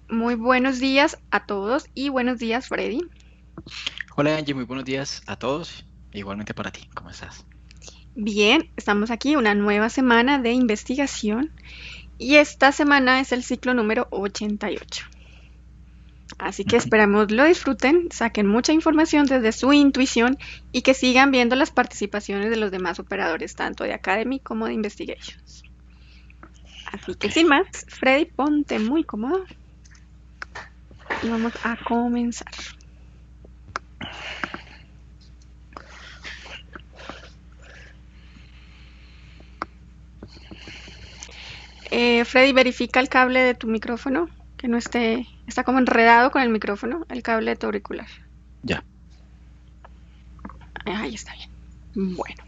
Muy buenos días a todos y buenos días, Freddy. Hola Angie, muy buenos días a todos. Igualmente para ti, ¿cómo estás? Bien, estamos aquí, una nueva semana de investigación y esta semana es el ciclo número 88. Así que Ujú. esperamos lo disfruten, saquen mucha información desde su intuición y que sigan viendo las participaciones de los demás operadores, tanto de Academy como de Investigations. Así Ok. que sin más, Freddy, ponte muy cómodo y vamos a comenzar. Freddy, verifica el cable de tu micrófono, que no esté, está como enredado con el micrófono, el cable de tu auricular. Ya. Ahí está bien. Bueno,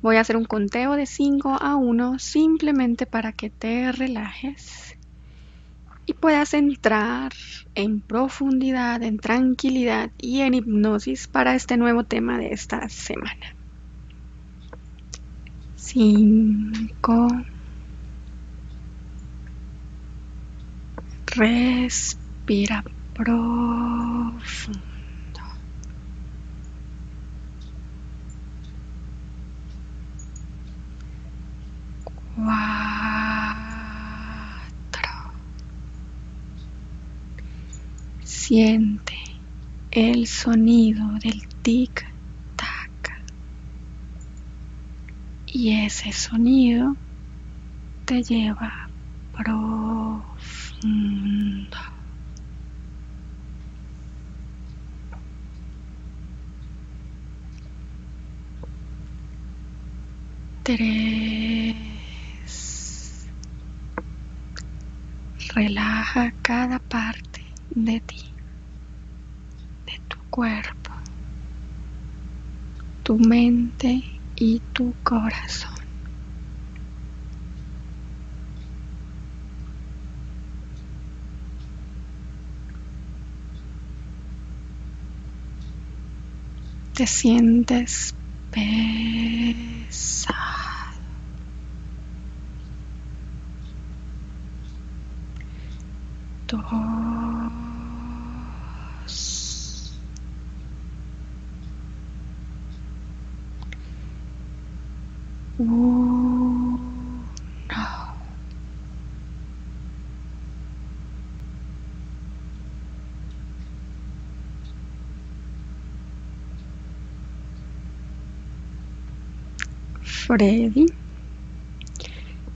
voy a hacer un conteo de 5 a 1 simplemente para que te relajes y puedas entrar en profundidad, en tranquilidad y en hipnosis para este nuevo tema de esta semana. 5. Respira profundo. 4. Siente el sonido del tic-tac y ese sonido te lleva profundo. 3. Relaja cada parte de ti, de tu cuerpo, tu mente y tu corazón. Te sientes pesado. 2. 1. Freddy,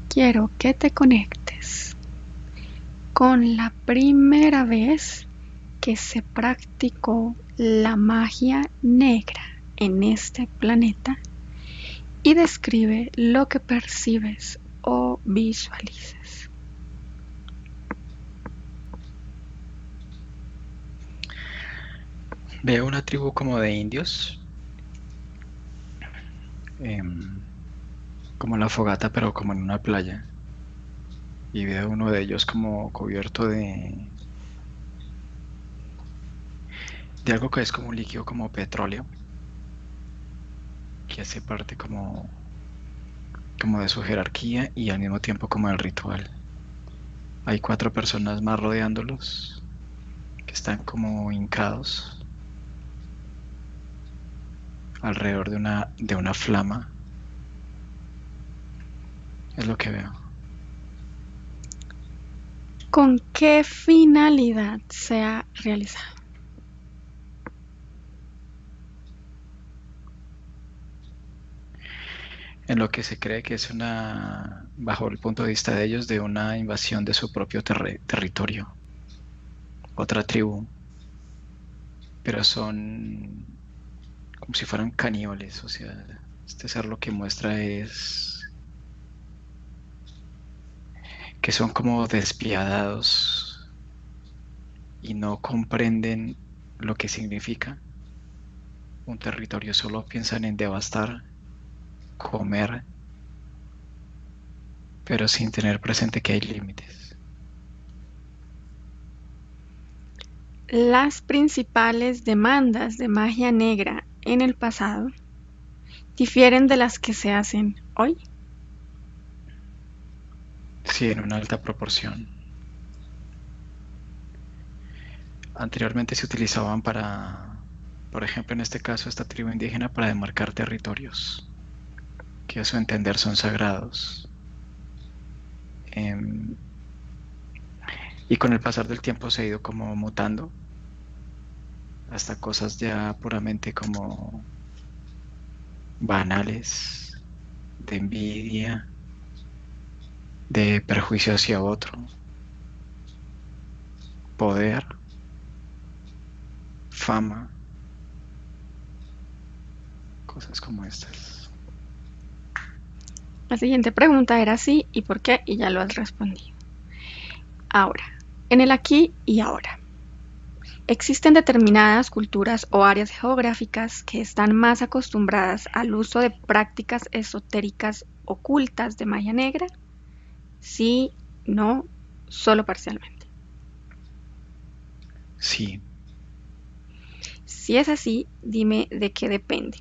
quiero que te conectes con la primera vez que se practicó la magia negra en este planeta y describe lo que percibes o visualizas. Veo una tribu como de indios, em, como la fogata, pero como en una playa. Y veo uno de ellos como cubierto de algo que es como un líquido como petróleo, que hace parte como de su jerarquía y al mismo tiempo como del ritual. Hay cuatro personas más rodeándolos, que están como hincados alrededor de una flama. Es lo que veo. ¿Con qué finalidad se ha realizado? En lo que se cree que es bajo el punto de vista de ellos, de una invasión de su propio territorio, otra tribu, pero son como si fueran caníbales, o sea, este ser lo que muestra es que son como despiadados y no comprenden lo que significa un territorio, solo piensan en devastar, comer, pero sin tener presente que hay límites. Las principales demandas de magia negra en el pasado difieren de las que se hacen hoy. Sí, en una alta proporción. Anteriormente se utilizaban para, por ejemplo, en este caso, esta tribu indígena para demarcar territorios, que a su entender son sagrados. Em, y con el pasar del tiempo se ha ido como mutando hasta cosas ya puramente como banales, de envidia, de perjuicio hacia otro, poder, fama, cosas como estas. La siguiente pregunta era sí y por qué, y ya lo has respondido. Ahora, en el aquí y ahora. Existen determinadas culturas o áreas geográficas que están más acostumbradas al uso de prácticas esotéricas ocultas de magia negra. Sí, no, solo parcialmente. Sí, Si es así, dime de qué depende.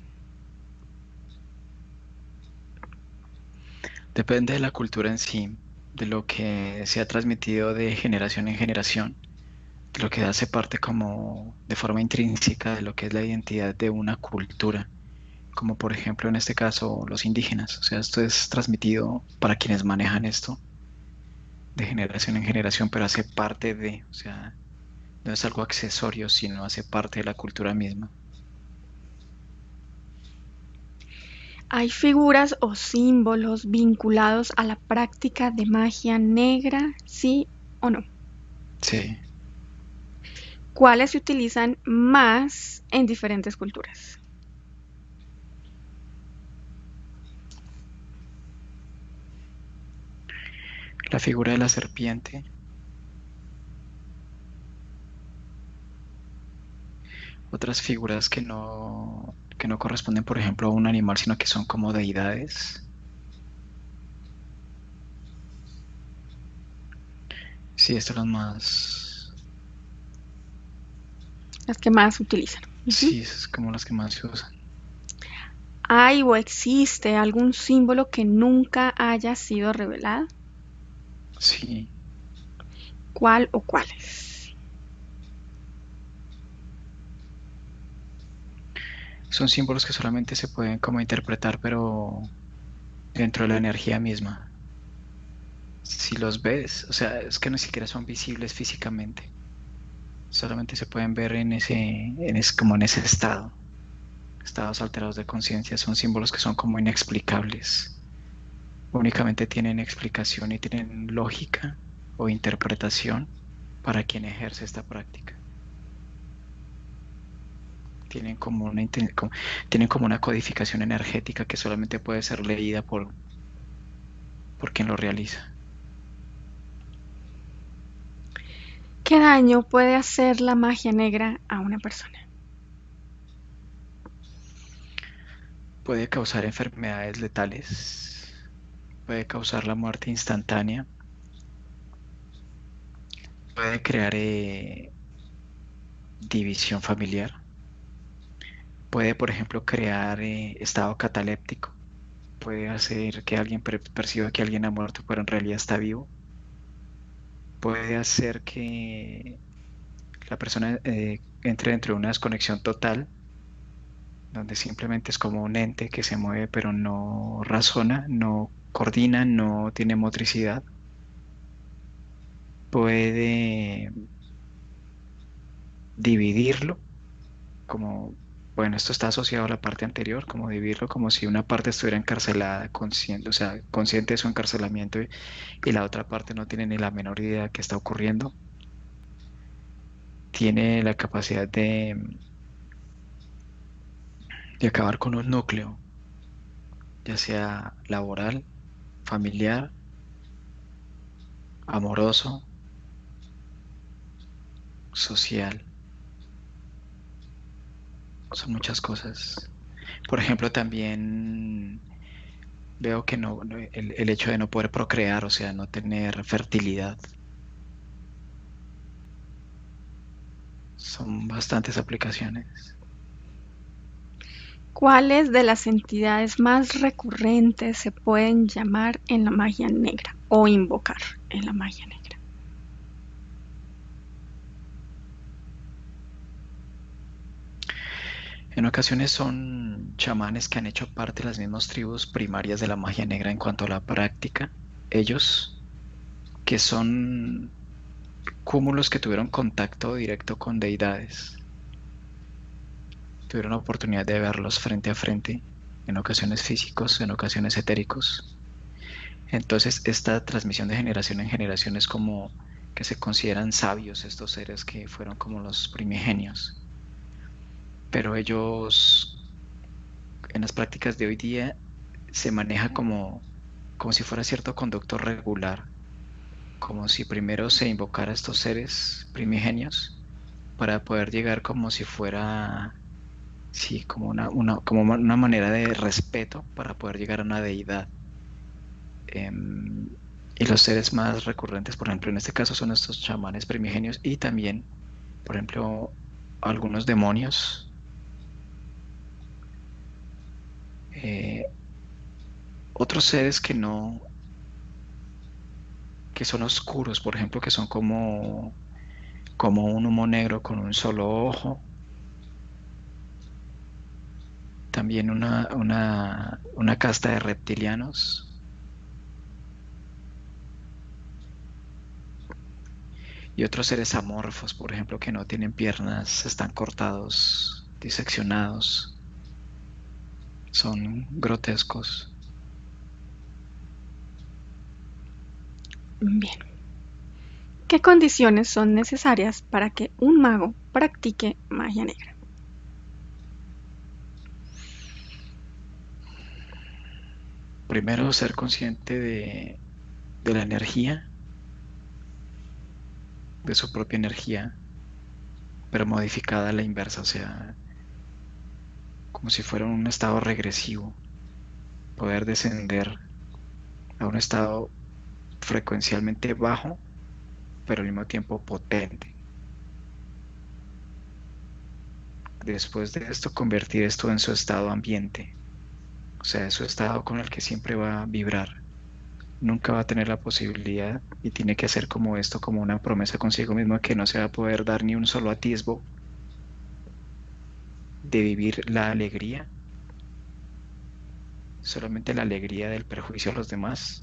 depende de la cultura en sí, de lo que se ha transmitido de generación en generación, de lo que hace parte como de forma intrínseca de lo que es la identidad de una cultura, como por ejemplo en este caso los indígenas. O sea, esto es transmitido para quienes manejan esto de generación en generación, pero hace parte de, o sea, no es algo accesorio, sino hace parte de la cultura misma. ¿Hay figuras o símbolos vinculados a la práctica de magia negra? Sí o no. Sí, ¿Cuáles se utilizan más en diferentes culturas? la figura de la serpiente. Otras figuras que no corresponden, por ejemplo, a un animal, sino que son como deidades. Sí, estas son las más, Las que más se utilizan. sí, es como las que más se usan. ¿Hay o existe algún símbolo que nunca haya sido revelado? Sí, ¿Cuál o cuáles? son símbolos que solamente se pueden como interpretar, pero dentro de la energía misma. Si los ves, o sea, es que ni siquiera son visibles físicamente. Solamente se pueden ver como en ese estado. Estados alterados de conciencia son símbolos que son como inexplicables. Únicamente tienen explicación y tienen lógica o interpretación para quien ejerce esta práctica. Tienen como tienen como una codificación energética que solamente puede ser leída por quien lo realiza. ¿Qué daño puede hacer la magia negra a una persona? Puede causar enfermedades letales, puede causar la muerte instantánea, puede crear división familiar, puede, por ejemplo, crear estado cataléptico, puede hacer que alguien perciba que alguien ha muerto, pero en realidad está vivo, puede hacer que la persona entre dentro de una desconexión total, donde simplemente es como un ente que se mueve, pero no razona, no coordina, no tiene motricidad. Puede dividirlo como, bueno, esto está asociado a la parte anterior, como dividirlo como si una parte estuviera encarcelada, consciente, o sea, consciente de su encarcelamiento y la otra parte no tiene ni la menor idea de qué está ocurriendo. Tiene la capacidad de acabar con un núcleo, ya sea laboral, familiar, amoroso, social. Son muchas cosas. Por ejemplo, también veo que el hecho de no poder procrear, o sea, no tener fertilidad, son bastantes aplicaciones. ¿Cuáles de las entidades más recurrentes se pueden llamar en la magia negra o invocar en la magia negra? En ocasiones son chamanes que han hecho parte de las mismas tribus primarias de la magia negra en cuanto a la práctica. Ellos, que son cúmulos que tuvieron contacto directo con deidades, tuvieron la oportunidad de verlos frente a frente, en ocasiones físicos, en ocasiones etéricos. Entonces, esta transmisión de generación en generación es como que se consideran sabios estos seres que fueron como los primigenios. Pero ellos, en las prácticas de hoy día, se maneja como si fuera cierto conducto regular, como si primero se invocara a estos seres primigenios para poder llegar como si fuera, sí, como una manera de respeto para poder llegar a una deidad. Em, y los seres más recurrentes, por ejemplo, en este caso son estos chamanes primigenios y también, por ejemplo, algunos demonios. eh, Otros seres que son oscuros, por ejemplo, que son como un humo negro con un solo ojo. También una casta de reptilianos. Y otros seres amorfos, por ejemplo, que no tienen piernas, están cortados, diseccionados, son grotescos. Bien. ¿Qué condiciones son necesarias para que un mago practique magia negra? Primero, ser consciente de la energía, de su propia energía, pero modificada a la inversa, o sea, como si fuera un estado regresivo, poder descender a un estado frecuencialmente bajo, pero al mismo tiempo potente. Después de esto, convertir esto en su estado ambiente, o sea, su estado con el que siempre va a vibrar. Nunca va a tener la posibilidad y tiene que hacer como esto, como una promesa consigo mismo que no se va a poder dar ni un solo atisbo de vivir la alegría, solamente la alegría del perjuicio a los demás.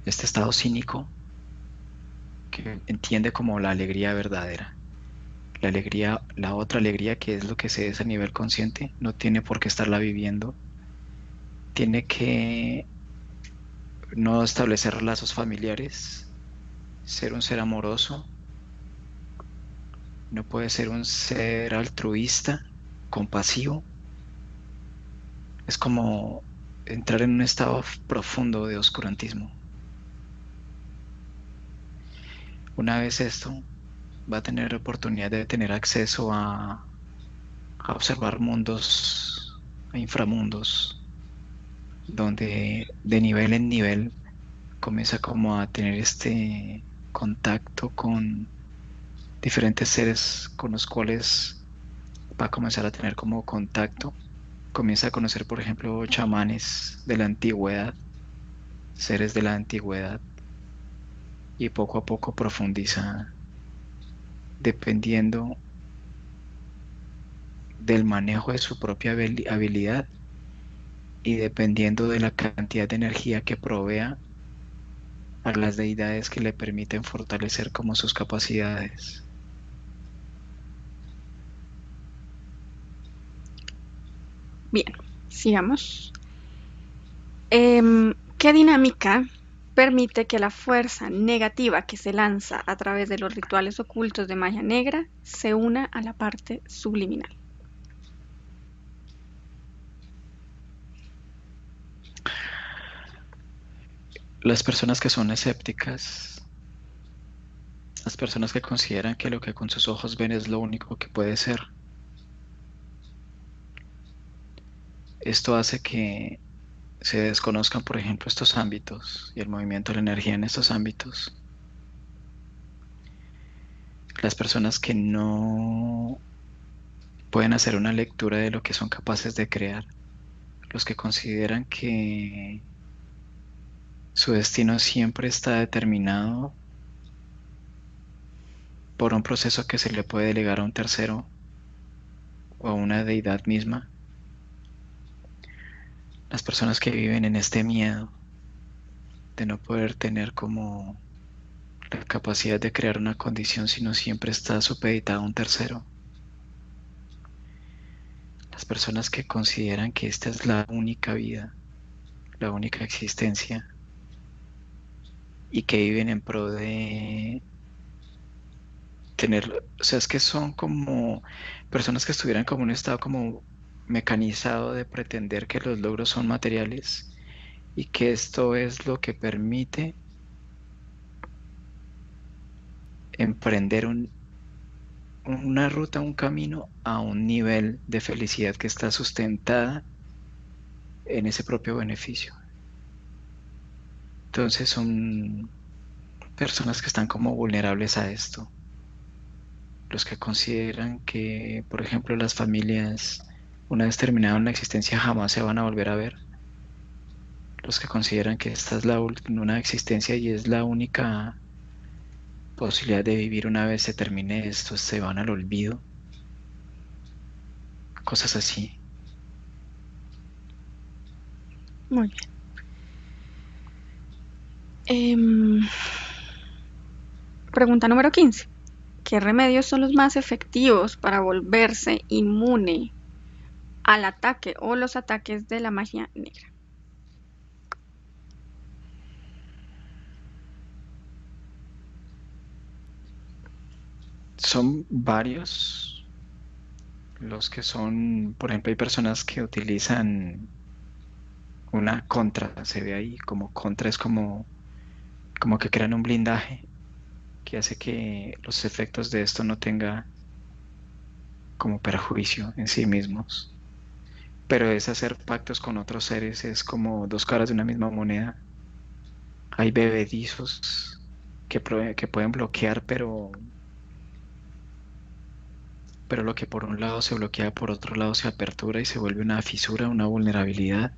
Este estado cínico que entiende como la alegría verdadera. La alegría, la otra alegría que es lo que se es a nivel consciente, no tiene por qué estarla viviendo. Tiene que no establecer lazos familiares, ser un ser amoroso, no puede ser un ser altruista, compasivo. Es como entrar en un estado profundo de oscurantismo. Una vez esto, va a tener oportunidad de tener acceso a observar mundos, a inframundos, donde de nivel en nivel comienza como a tener este contacto con diferentes seres con los cuales va a comenzar a tener como contacto. Comienza a conocer, por ejemplo, chamanes de la antigüedad, seres de la antigüedad, y poco a poco profundiza dependiendo del manejo de su propia habilidad y dependiendo de la cantidad de energía que provea a las deidades que le permiten fortalecer como sus capacidades. Bien, sigamos. ¿Qué dinámica permite que la fuerza negativa que se lanza a través de los rituales ocultos de magia negra se una a la parte subliminal? Las personas que son escépticas, las personas que consideran que lo que con sus ojos ven es lo único que puede ser, esto hace que se desconozcan, por ejemplo, estos ámbitos y el movimiento de la energía en estos ámbitos. Las personas que no pueden hacer una lectura de lo que son capaces de crear, los que consideran que su destino siempre está determinado por un proceso que se le puede delegar a un tercero, o a una deidad misma. Las personas que viven en este miedo de no poder tener como la capacidad de crear una condición, sino siempre está supeditada a un tercero. Las personas que consideran que esta es la única vida, la única existencia, y que viven en pro de tener, o sea, es que son como personas que estuvieran como en un estado como mecanizado de pretender que los logros son materiales y que esto es lo que permite emprender una ruta, un camino a un nivel de felicidad que está sustentada en ese propio beneficio. Entonces son personas que están como vulnerables a esto. Los que consideran que, por ejemplo, las familias, una vez terminada la existencia, jamás se van a volver a ver. Los que consideran que esta es una existencia y es la única posibilidad de vivir una vez se termine esto, se van al olvido. Cosas así. Muy bien. Em, Pregunta número 15. ¿Qué remedios son los más efectivos para volverse inmune al ataque o los ataques de la magia negra? Son varios los que son, por ejemplo, hay personas que utilizan una contra, se ve ahí como contra, es como que crean un blindaje que hace que los efectos de esto no tenga como perjuicio en sí mismos. Pero es hacer pactos con otros seres, es como dos caras de una misma moneda. Hay bebedizos que pueden bloquear, pero lo que por un lado se bloquea, por otro lado se apertura y se vuelve una fisura, una vulnerabilidad,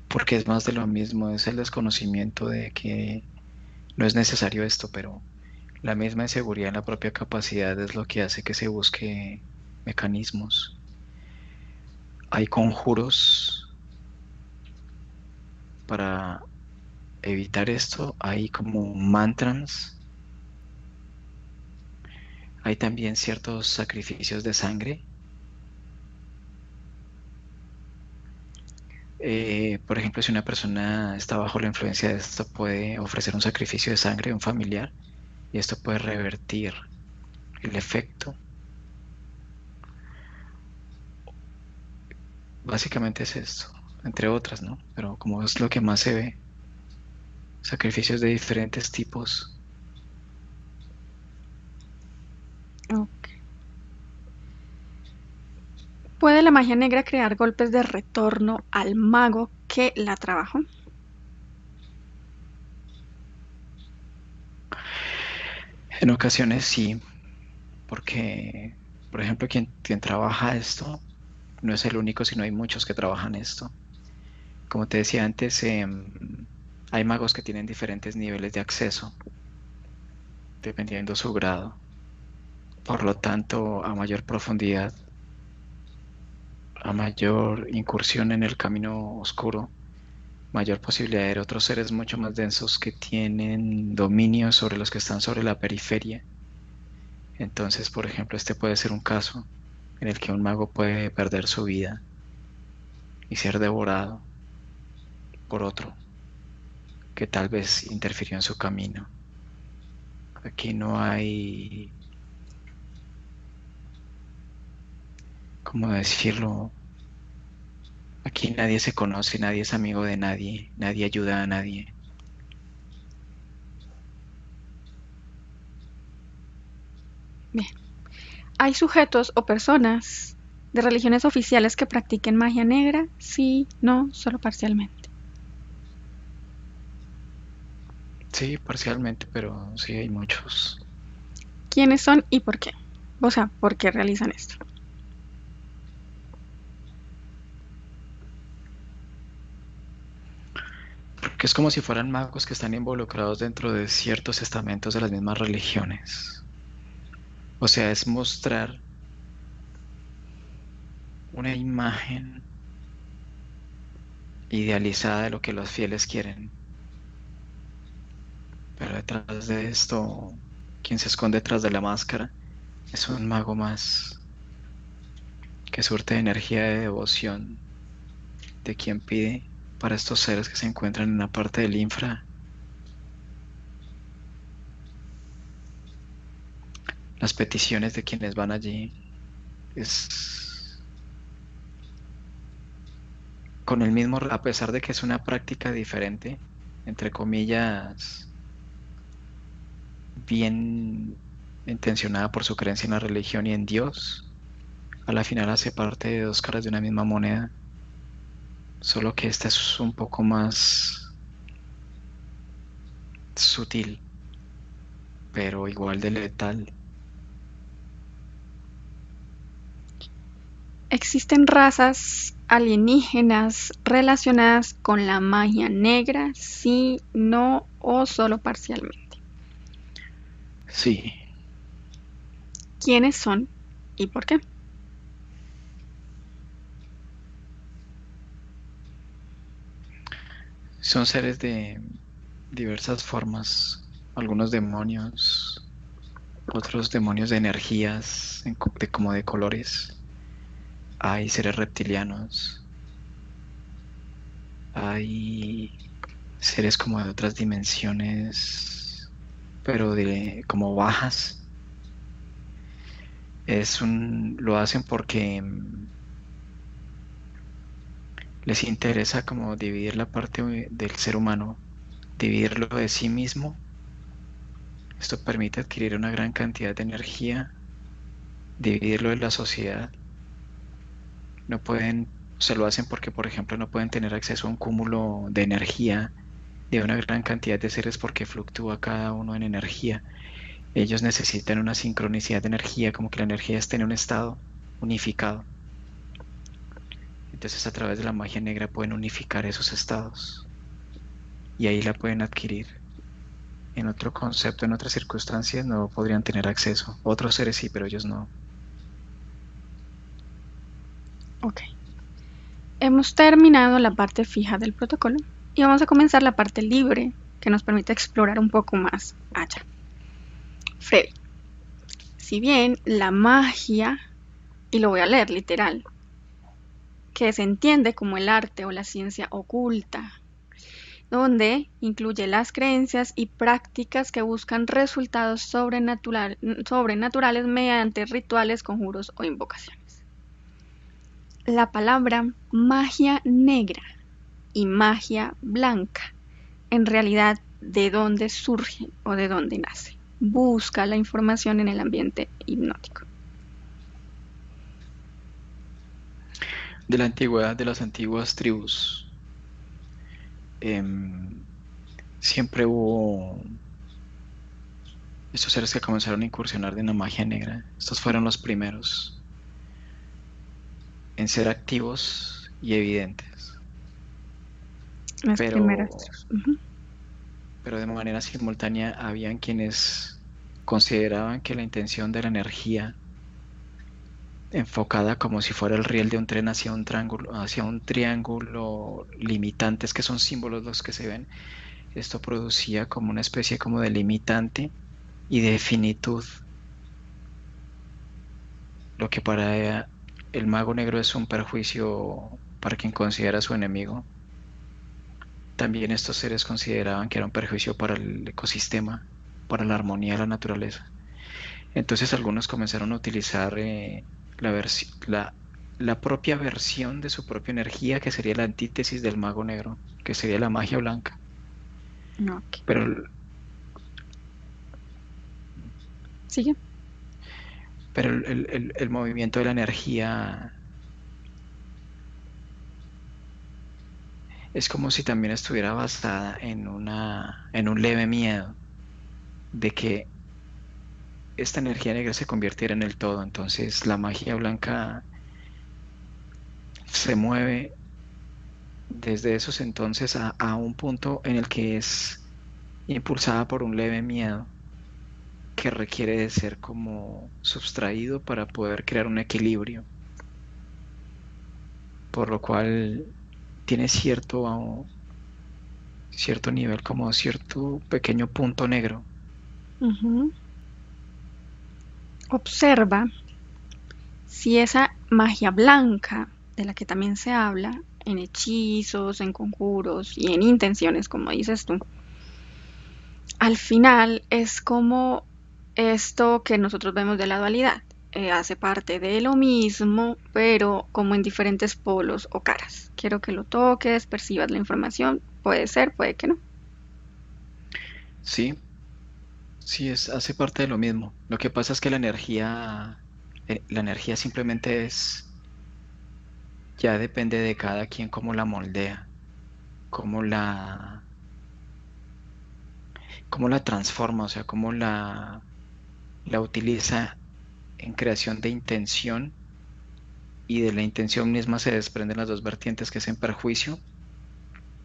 porque es más de lo mismo, es el desconocimiento de que no es necesario esto, pero la misma inseguridad en la propia capacidad es lo que hace que se busque mecanismos. Hay conjuros para evitar esto, hay como mantras, hay también ciertos sacrificios de sangre. Por ejemplo, si una persona está bajo la influencia de esto, puede ofrecer un sacrificio de sangre de un familiar y esto puede revertir el efecto. Básicamente es esto, entre otras, ¿no? Pero como es lo que más se ve, sacrificios de diferentes tipos. Ok. ¿Puede la magia negra crear golpes de retorno al mago que la trabajó? En ocasiones sí, porque, por ejemplo, quien trabaja esto no es el único, sino hay muchos que trabajan esto. Como te decía antes, hay magos que tienen diferentes niveles de acceso, dependiendo su grado. Por lo tanto, a mayor profundidad, a mayor incursión en el camino oscuro, mayor posibilidad de ver otros seres mucho más densos que tienen dominio sobre los que están sobre la periferia. Entonces, por ejemplo, este puede ser un caso en el que un mago puede perder su vida y ser devorado por otro que tal vez interfirió en su camino. Aquí no hay, ¿cómo decirlo? Aquí nadie se conoce, nadie es amigo de nadie, nadie ayuda a nadie. Bien. ¿Hay sujetos o personas de religiones oficiales que practiquen magia negra? Sí, no, solo parcialmente. Sí, parcialmente, pero sí hay muchos. ¿Quiénes son y por qué? O sea, ¿por qué realizan esto? Porque es como si fueran magos que están involucrados dentro de ciertos estamentos de las mismas religiones. O sea, es mostrar una imagen idealizada de lo que los fieles quieren. Pero detrás de esto, quien se esconde detrás de la máscara es un mago más que surte de energía de devoción de quien pide para estos seres que se encuentran en la parte del infra. Las peticiones de quienes van allí es con el mismo, a pesar de que es una práctica diferente, entre comillas, bien intencionada por su creencia en la religión y en Dios, a la final hace parte de dos caras de una misma moneda, solo que esta es un poco más sutil, pero igual de letal. ¿Existen razas alienígenas relacionadas con la magia negra? Sí, no o solo parcialmente. Sí, ¿Quiénes son y por qué? son seres de diversas formas, algunos demonios, otros demonios de energías, como de colores. Hay seres reptilianos, hay seres como de otras dimensiones, pero como bajas. Lo hacen porque les interesa como dividir la parte del ser humano, dividirlo de sí mismo. Esto permite adquirir una gran cantidad de energía, dividirlo de la sociedad. No pueden, se lo hacen porque, por ejemplo, no pueden tener acceso a un cúmulo de energía de una gran cantidad de seres porque fluctúa cada uno en energía. Ellos necesitan una sincronicidad de energía, como que la energía esté en un estado unificado. Entonces, a través de la magia negra pueden unificar esos estados y ahí la pueden adquirir. En otro concepto, en otras circunstancias, no podrían tener acceso. Otros seres sí, pero ellos no. Ok. Hemos terminado la parte fija del protocolo y vamos a comenzar la parte libre que nos permite explorar un poco más allá. Freddy, si bien la magia, y lo voy a leer literal, que se entiende como el arte o la ciencia oculta, donde incluye las creencias y prácticas que buscan resultados sobrenaturales mediante rituales, conjuros o invocaciones. La palabra magia negra y magia blanca, en realidad, ¿de dónde surge o de dónde nace? Busca la información en el ambiente hipnótico. De la antigüedad, de las antiguas tribus, em, siempre hubo estos seres que comenzaron a incursionar de la magia negra. Estos fueron los primeros en ser activos y evidentes, Las primeras pero, tribus. pero de manera simultánea habían quienes consideraban que la intención de la energía enfocada como si fuera el riel de un tren hacia un triángulo limitantes que son símbolos los que se ven. Esto producía como una especie como de limitante y de finitud, lo que para el mago negro es un perjuicio para quien considera a su enemigo. También estos seres consideraban que era un perjuicio para el ecosistema, para la armonía de la naturaleza. Entonces algunos comenzaron a utilizar la propia versión de su propia energía, que sería la antítesis del mago negro, que sería la magia blanca. Ok. Pero, Sigue. pero el movimiento de la energía es como si también estuviera basada en un leve miedo de que esta energía negra se convirtiera en el todo. Entonces la magia blanca se mueve desde esos entonces a un punto en el que es impulsada por un leve miedo que requiere de ser como sustraído para poder crear un equilibrio. por lo cual tiene cierto nivel, como cierto pequeño punto negro. Ujú. Observa si esa magia blanca, de la que también se habla, en hechizos, en conjuros y en intenciones, como dices tú, al final es como esto que nosotros vemos de la dualidad. Hace parte de lo mismo, pero como en diferentes polos o caras. Quiero que lo toques, percibas la información. Puede ser, puede que no. Sí, sí, hace parte de lo mismo. Lo que pasa es que la energía simplemente ya depende de cada quien cómo la moldea, cómo la, cómo la transforma, o sea, la utiliza en creación de intención, y de la intención misma se desprenden las dos vertientes, que es en perjuicio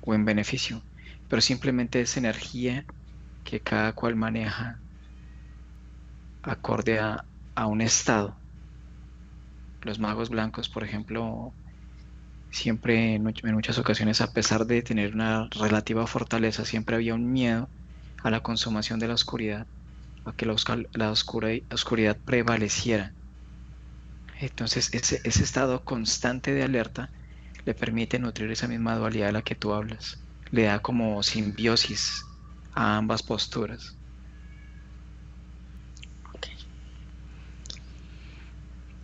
o en beneficio. Pero simplemente es energía que cada cual maneja acorde a un estado. Los magos blancos, por ejemplo, siempre en muchas ocasiones, a pesar de tener una relativa fortaleza, siempre había un miedo a la consumación de la oscuridad, a que oscuridad prevaleciera. Entonces, ese estado constante de alerta le permite nutrir esa misma dualidad de la que tú hablas. Le da como simbiosis a ambas posturas.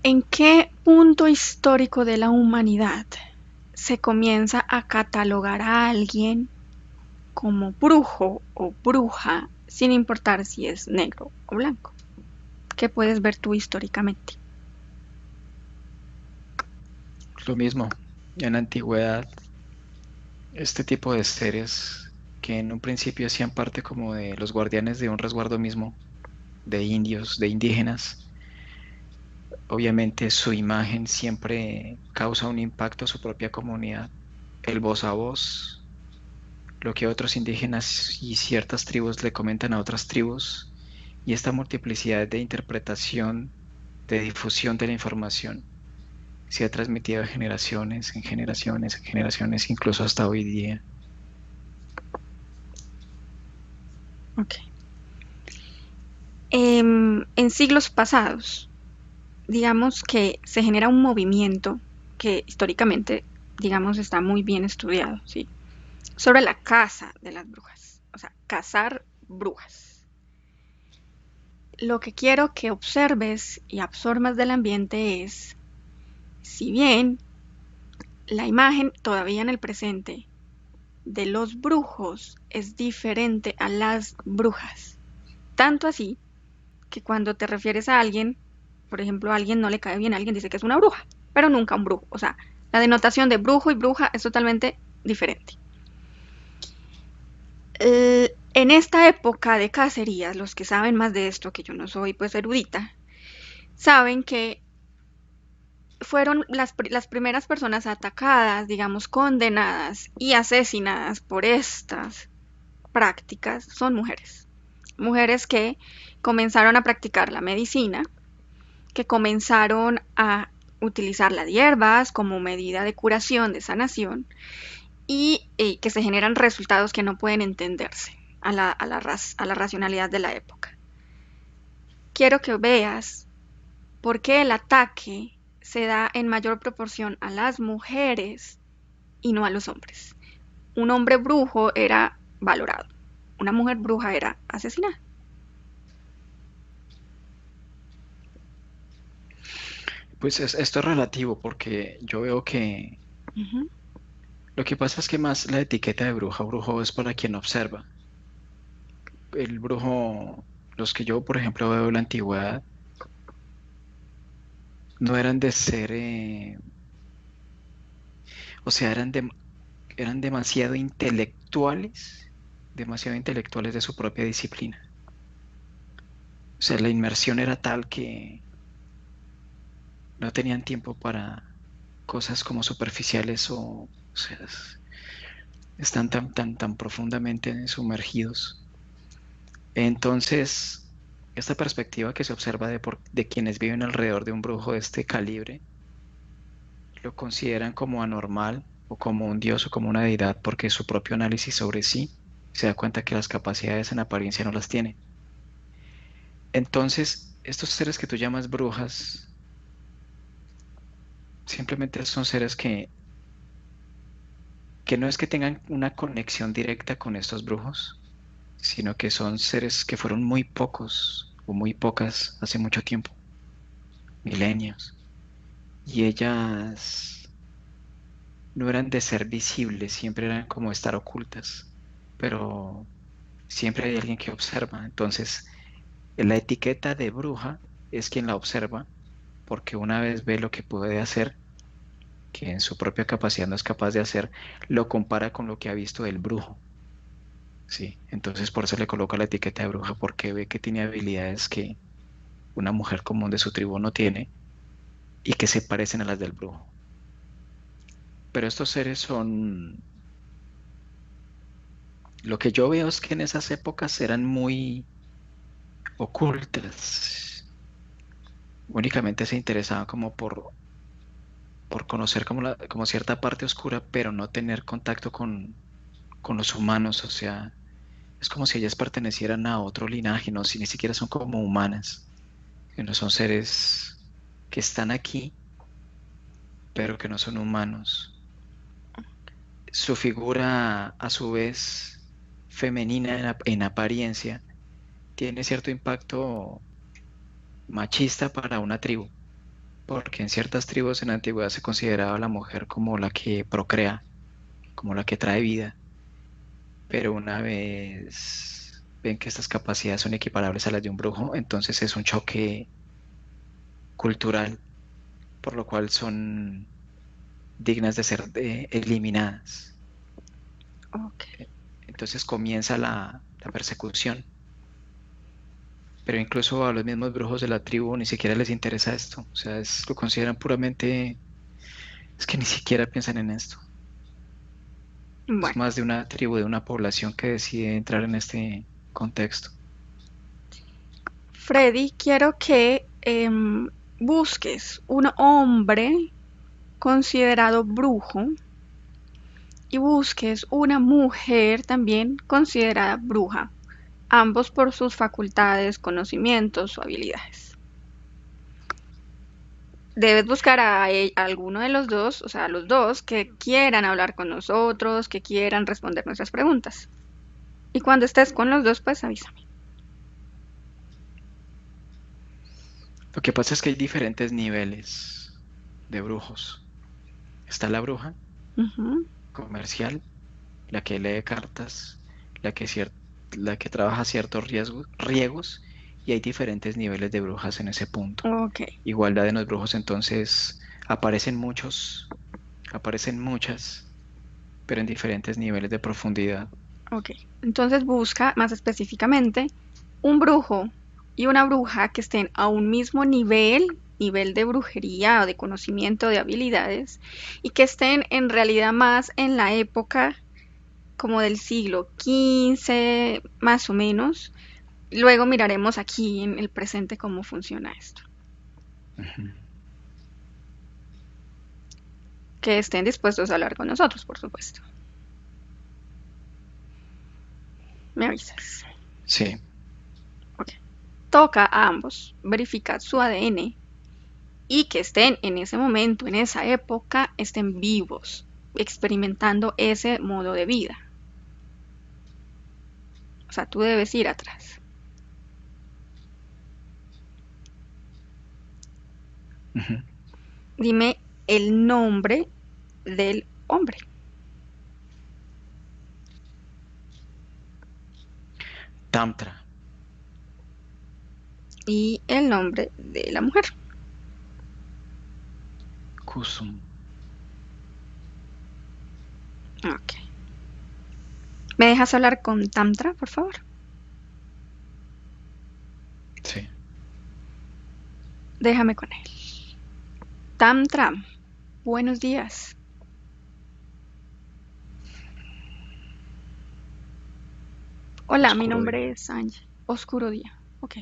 ¿En qué punto histórico de la humanidad se comienza a catalogar a alguien como brujo o bruja sin importar si es negro o blanco? ¿Qué puedes ver tú históricamente? Lo mismo, en la antigüedad, este tipo de seres que en un principio hacían parte como de los guardianes de un resguardo mismo, de indios, de indígenas, obviamente su imagen siempre causa un impacto a su propia comunidad. El voz a voz, lo que otros indígenas y ciertas tribus le comentan a otras tribus, y esta multiplicidad de interpretación, de difusión de la información, se ha transmitido de generaciones, en generaciones, en generaciones, incluso hasta hoy día. Ok. En siglos pasados, digamos que se genera un movimiento que históricamente, digamos, está muy bien estudiado, ¿sí? Sobre la caza de las brujas, o sea, cazar brujas. Lo que quiero que observes y absorbas del ambiente es, si bien la imagen todavía en el presente de los brujos es diferente a las brujas, tanto así que cuando te refieres a alguien, por ejemplo, a alguien no le cae bien, alguien dice que es una bruja, pero nunca un brujo. O sea, la denotación de brujo y bruja es totalmente diferente. En esta época de cacerías, los que saben más de esto, que yo no soy pues erudita, saben que fueron las primeras personas atacadas, digamos, condenadas y asesinadas por estas prácticas son mujeres. Mujeres que comenzaron a practicar la medicina, que comenzaron a utilizar las hierbas como medida de curación, de sanación, y que se generan resultados que no pueden entenderse a la racionalidad de la época. Quiero que veas por qué el ataque se da en mayor proporción a las mujeres y no a los hombres. Un hombre brujo era valorado, una mujer bruja era asesinada. Pues esto es relativo, porque yo veo que Uh -huh. lo que pasa es que más la etiqueta de bruja o brujo es para quien observa. El brujo, los que yo, por ejemplo, veo en la antigüedad, no eran de ser, o sea, eran demasiado intelectuales de su propia disciplina. O sea, la inmersión era tal que no tenían tiempo para cosas como superficiales, o sea, están tan profundamente sumergidos. Entonces, esta perspectiva que se observa de quienes viven alrededor de un brujo de este calibre, lo consideran como anormal o como un dios o como una deidad porque su propio análisis sobre sí se da cuenta que las capacidades en apariencia no las tiene. Entonces, estos seres que tú llamas brujas simplemente son seres que no es que tengan una conexión directa con estos brujos, sino que son seres que fueron muy pocos o muy pocas hace mucho tiempo, milenios, y ellas no eran de ser visibles, siempre eran como estar ocultas, pero siempre hay alguien que observa. Entonces, la etiqueta de bruja es quien la observa, porque una vez ve lo que puede hacer, que en su propia capacidad no es capaz de hacer, lo compara con lo que ha visto del brujo. Sí, entonces por eso le coloca la etiqueta de bruja, porque ve que tiene habilidades que una mujer común de su tribu no tiene y que se parecen a las del brujo. Pero estos seres son, lo que yo veo es que en esas épocas eran muy ocultas. Únicamente se interesaban como por conocer como, como cierta parte oscura, pero no tener contacto con los humanos. O sea, es como si ellas pertenecieran a otro linaje, no, si ni siquiera son como humanas, que no son seres que están aquí, pero que no son humanos. Su figura, a su vez, femenina en apariencia, tiene cierto impacto machista para una tribu, porque en ciertas tribus en la antigüedad se consideraba a la mujer como la que procrea, como la que trae vida, pero una vez ven que estas capacidades son equiparables a las de un brujo, entonces es un choque cultural, por lo cual son dignas de ser eliminadas. Ok. Entonces comienza la persecución, pero incluso a los mismos brujos de la tribu ni siquiera les interesa esto, o sea, lo consideran puramente, es que ni siquiera piensan en esto. Es Bueno, más de una tribu, de una población que decide entrar en este contexto. Freddy, quiero que busques un hombre considerado brujo y busques una mujer también considerada bruja, ambos por sus facultades, conocimientos o habilidades. Debes buscar a alguno de los dos, o sea, a los dos que quieran hablar con nosotros, que quieran responder nuestras preguntas. Y cuando estés con los dos, pues avísame. Lo que pasa es que hay diferentes niveles de brujos. Está la bruja Ujú. comercial, la que lee cartas, la que, la que trabaja ciertos riegos, y hay diferentes niveles de brujas en ese punto. Ok, Igualdad en los brujos, entonces aparecen muchas, pero en diferentes niveles de profundidad. ok. Entonces busca más específicamente un brujo y una bruja que estén a un mismo nivel de brujería o de conocimiento de habilidades, y que estén en realidad más en la época como del siglo XV, más o menos. Luego miraremos aquí en el presente cómo funciona esto. Ujú. Que estén dispuestos a hablar con nosotros, por supuesto. Me avisas. Sí, Ok. Toca a ambos verificar su ADN y que estén en ese momento, en esa época, estén vivos, experimentando ese modo de vida. O sea, tú debes ir atrás. ujú. Dime el nombre del hombre Tantra, y el nombre de la mujer. Kusum, Ok. ¿Me dejas hablar con Tantra, por favor? sí. Déjame con él. Tantra, buenos días. Hola, mi Oscuro día. nombre es Sanji. Oscuro día. Ok.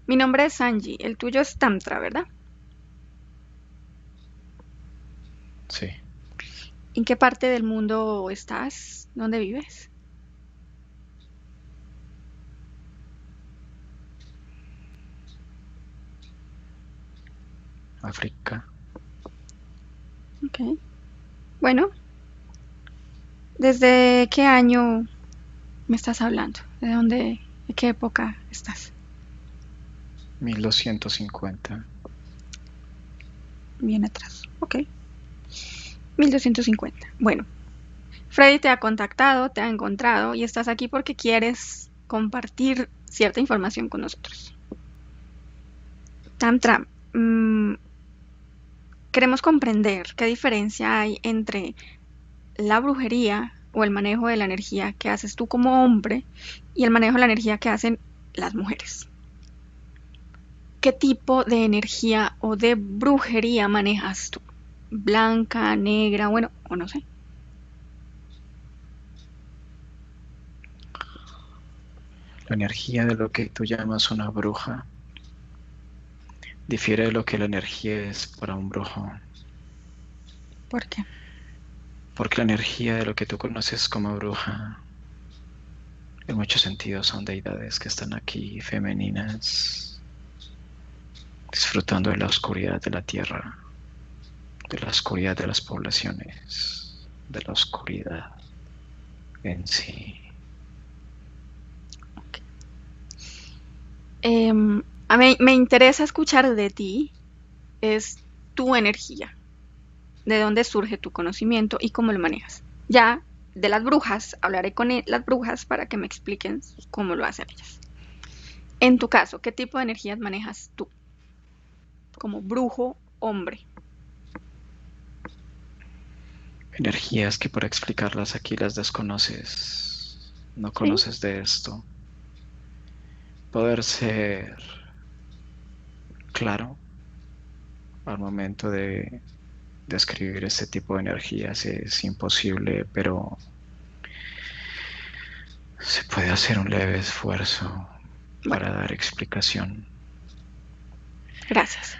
Mi nombre es Sanji. El tuyo es Tantra, ¿verdad? Sí, ¿En qué parte del mundo estás? ¿Dónde vives? África. Ok. Bueno, ¿desde qué año me estás hablando? ¿De qué época estás? 1250. Bien atrás. Ok. 1250. Bueno, Freddy te ha contactado, te ha encontrado y estás aquí porque quieres compartir cierta información con nosotros. Tantra, queremos comprender qué diferencia hay entre la brujería o el manejo de la energía que haces tú como hombre y el manejo de la energía que hacen las mujeres. ¿Qué tipo de energía o de brujería manejas tú? Blanca, negra, bueno, o no sé. La energía de lo que tú llamas una bruja difiere de lo que la energía es para un brujo. ¿Por qué? Porque la energía de lo que tú conoces como bruja, en muchos sentidos son deidades que están aquí, femeninas, disfrutando de la oscuridad de la tierra, de la oscuridad de las poblaciones, de la oscuridad en sí. A mí me interesa escuchar de ti, es tu energía, de dónde surge tu conocimiento y cómo lo manejas. Ya de las brujas, hablaré con las brujas para que me expliquen cómo lo hacen ellas. En tu caso, ¿qué tipo de energías manejas tú como brujo hombre? Energías que por explicarlas aquí las desconoces, no Sí, conoces de esto. Poder ser claro al momento de describir este tipo de energías es imposible, pero se puede hacer un leve esfuerzo bueno, para dar explicación. gracias.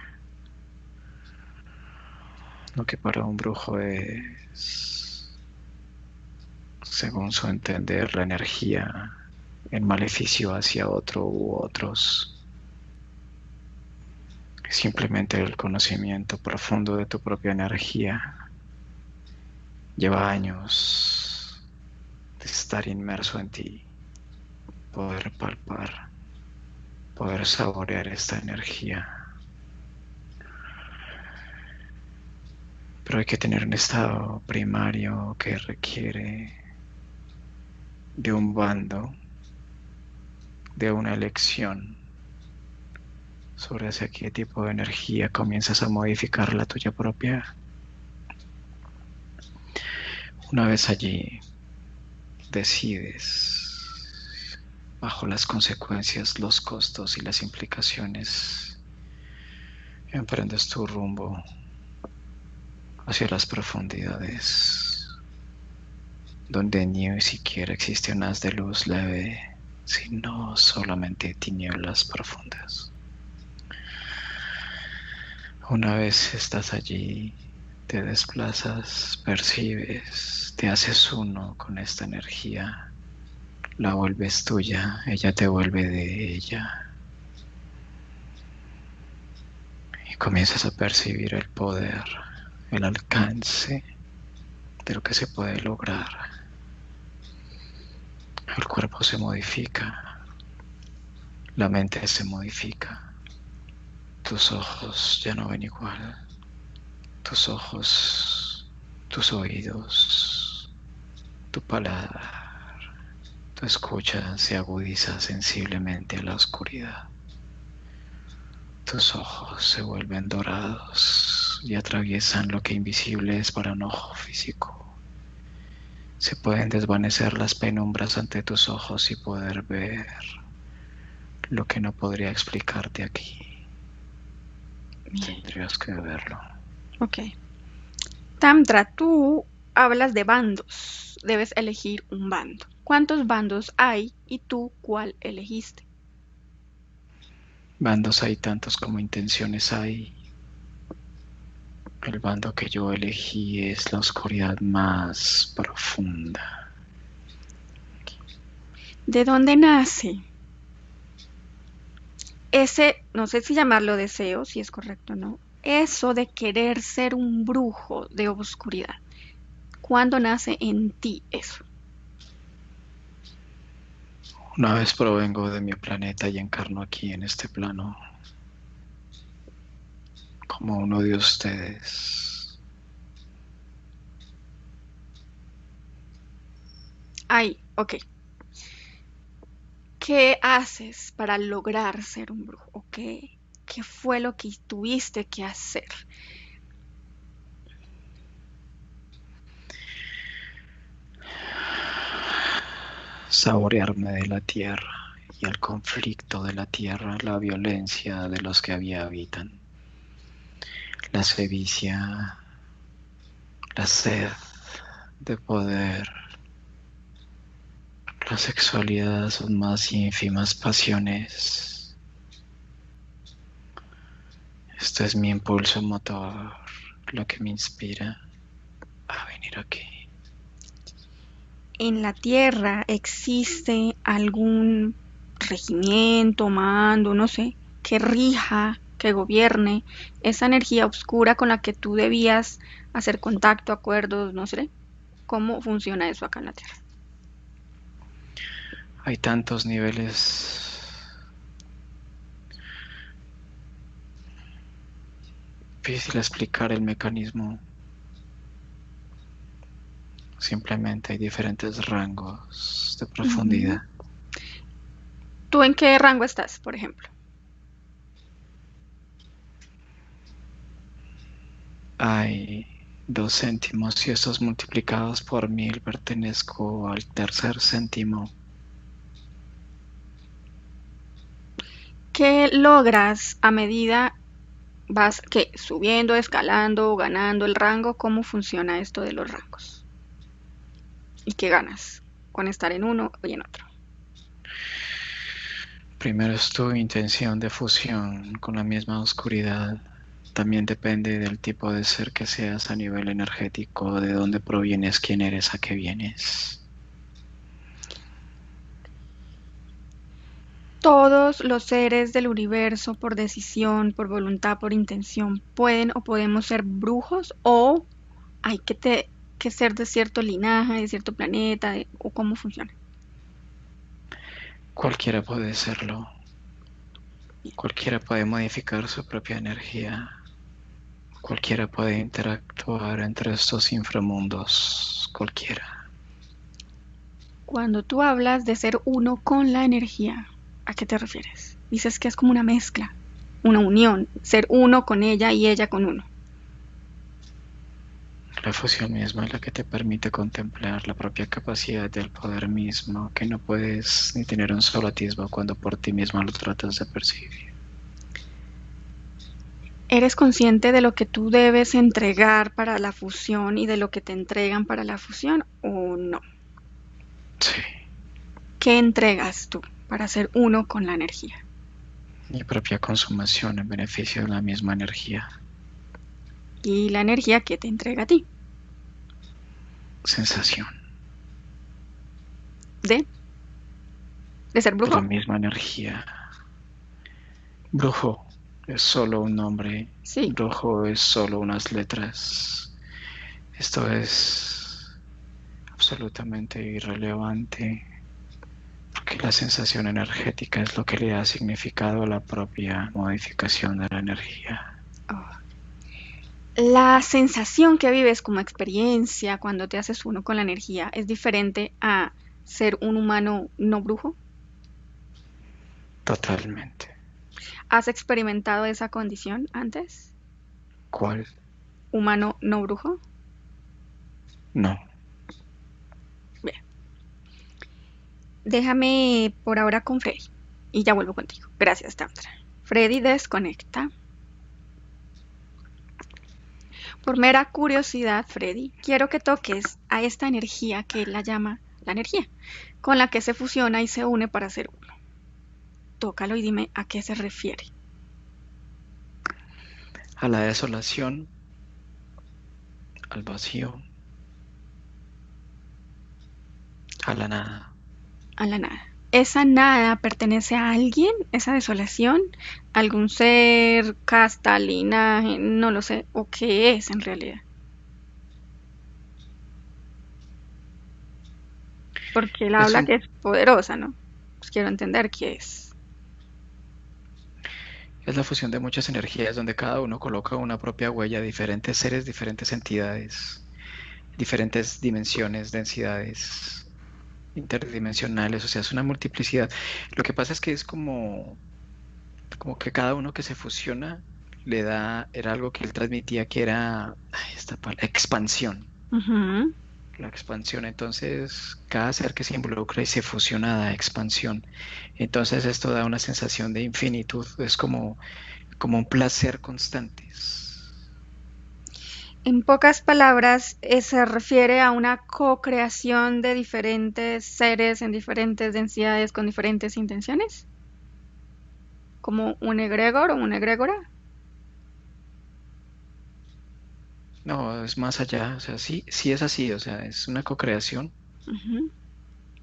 Lo que para un brujo es, según su entender, la energía en maleficio hacia otro u otros. Es simplemente el conocimiento profundo de tu propia energía. Lleva años de estar inmerso en ti, poder palpar, poder saborear esta energía. Pero hay que tener un estado primario que requiere de un bando, de una elección sobre hacia qué tipo de energía comienzas a modificar la tuya propia. Una vez allí, decides, bajo las consecuencias, los costos y las implicaciones, emprendes tu rumbo hacia las profundidades, donde ni siquiera existe un haz de luz leve, sino solamente tinieblas profundas. Una vez estás allí, te desplazas, percibes, te haces uno con esta energía, la vuelves tuya, ella te vuelve de ella y comienzas a percibir el poder, el alcance de lo que se puede lograr. El cuerpo se modifica, la mente se modifica, tus ojos ya no ven igual, tus ojos, tus oídos, tu paladar, tu escucha se agudiza sensiblemente a la oscuridad. Tus ojos se vuelven dorados y atraviesan lo que invisible es para un ojo físico. Se pueden desvanecer las penumbras ante tus ojos y poder ver lo que no podría explicarte aquí. Bien, Tendrías que verlo. ok. Tantra, tú hablas de bandos. Debes elegir un bando. ¿Cuántos bandos hay y tú cuál elegiste? Bandos hay tantos como intenciones hay. El bando que yo elegí es la oscuridad más profunda. ¿De dónde nace ese, no sé si llamarlo deseo, si es correcto o no, eso de querer ser un brujo de oscuridad? ¿Cuándo nace en ti eso? Una vez provengo de mi planeta y encarno aquí en este plano como uno de ustedes. Ay, ok. ¿Qué haces para lograr ser un brujo? ¿O qué fue lo que tuviste que hacer? Saborearme de la tierra y el conflicto de la tierra, la violencia de los que había habitan, la sevicia, la sed de poder, la sexualidad, sus más ínfimas pasiones. Esto es mi impulso motor, lo que me inspira a venir aquí. ¿En la tierra existe algún regimiento, mando, no sé, que rija, que gobierne esa energía oscura con la que tú debías hacer contacto, acuerdos, no sé? ¿Cómo funciona eso acá en la tierra? Hay tantos niveles. Difícil explicar el mecanismo. Simplemente hay diferentes rangos de Ujú. profundidad. ¿Tú en qué rango estás, por ejemplo? Hay 2 céntimos y estos multiplicados por 1000 pertenezco al tercer céntimo. ¿Qué logras a medida vas que subiendo, escalando, ganando el rango? ¿Cómo funciona esto de los rangos? ¿Y qué ganas con estar en uno y en otro? Primero es tu intención de fusión con la misma oscuridad. También depende del tipo de ser que seas a nivel energético, de dónde provienes, quién eres, a qué vienes. Todos los seres del universo, por decisión, por voluntad, por intención, pueden o podemos ser brujos, o hay que ser de cierto linaje, de cierto planeta, o cómo funciona. Cualquiera puede serlo. Cualquiera puede modificar su propia energía. Cualquiera puede interactuar entre estos inframundos. Cualquiera. Cuando tú hablas de ser uno con la energía, ¿a qué te refieres? Dices que es como una mezcla, una unión, ser uno con ella y ella con uno. La fusión misma es la que te permite contemplar la propia capacidad del poder mismo, que no puedes ni tener un solo atisbo cuando por ti mismo lo tratas de percibir. ¿Eres consciente de lo que tú debes entregar para la fusión y de lo que te entregan para la fusión o no? Sí, ¿Qué entregas tú para ser uno con la energía? mi propia consumación en beneficio de la misma energía. Y la energía que te entrega a ti, Sensación de, de ser de la brujo. misma energía. Brujo es solo un nombre. Sí. Brujo es solo unas letras. Esto es absolutamente irrelevante, porque la sensación energética es lo que le da significado a la propia modificación de la energía. Oh. La sensación que vives como experiencia cuando te haces uno con la energía es diferente a ser un humano no brujo. Totalmente. ¿Has experimentado esa condición antes? ¿Cuál? Humano no brujo. No. Bien. Déjame por ahora con Freddy y ya vuelvo contigo. Gracias, Tantra. Freddy desconecta. Por mera curiosidad, Freddy, quiero que toques a esta energía que él la llama la energía, con la que se fusiona y se une para ser uno. Tócalo y dime a qué se refiere. A la desolación al vacío, a la nada. A la nada. ¿Esa nada pertenece a alguien? ¿Esa desolación? ¿Algún ser, casta, linaje? No lo sé. ¿O qué es en realidad? Porque él Es habla un, que es poderosa, ¿no? Pues quiero entender qué es. es la fusión de muchas energías donde cada uno coloca una propia huella, diferentes seres, diferentes entidades, diferentes dimensiones, densidades interdimensionales, o sea, es una multiplicidad. Lo que pasa es que es como que cada uno que se fusiona le da, era algo que él transmitía que era esta palabra, expansión. Ujú. La expansión, entonces cada ser que se involucra y se fusiona da expansión. Entonces esto da una sensación de infinitud, es como un placer constante. En pocas palabras, se refiere a una co-creación de diferentes seres en diferentes densidades con diferentes intenciones, como un egregor o una egregora. No, es más allá, o sea, sí, sí es así, o sea, es una co-creación, Ujú.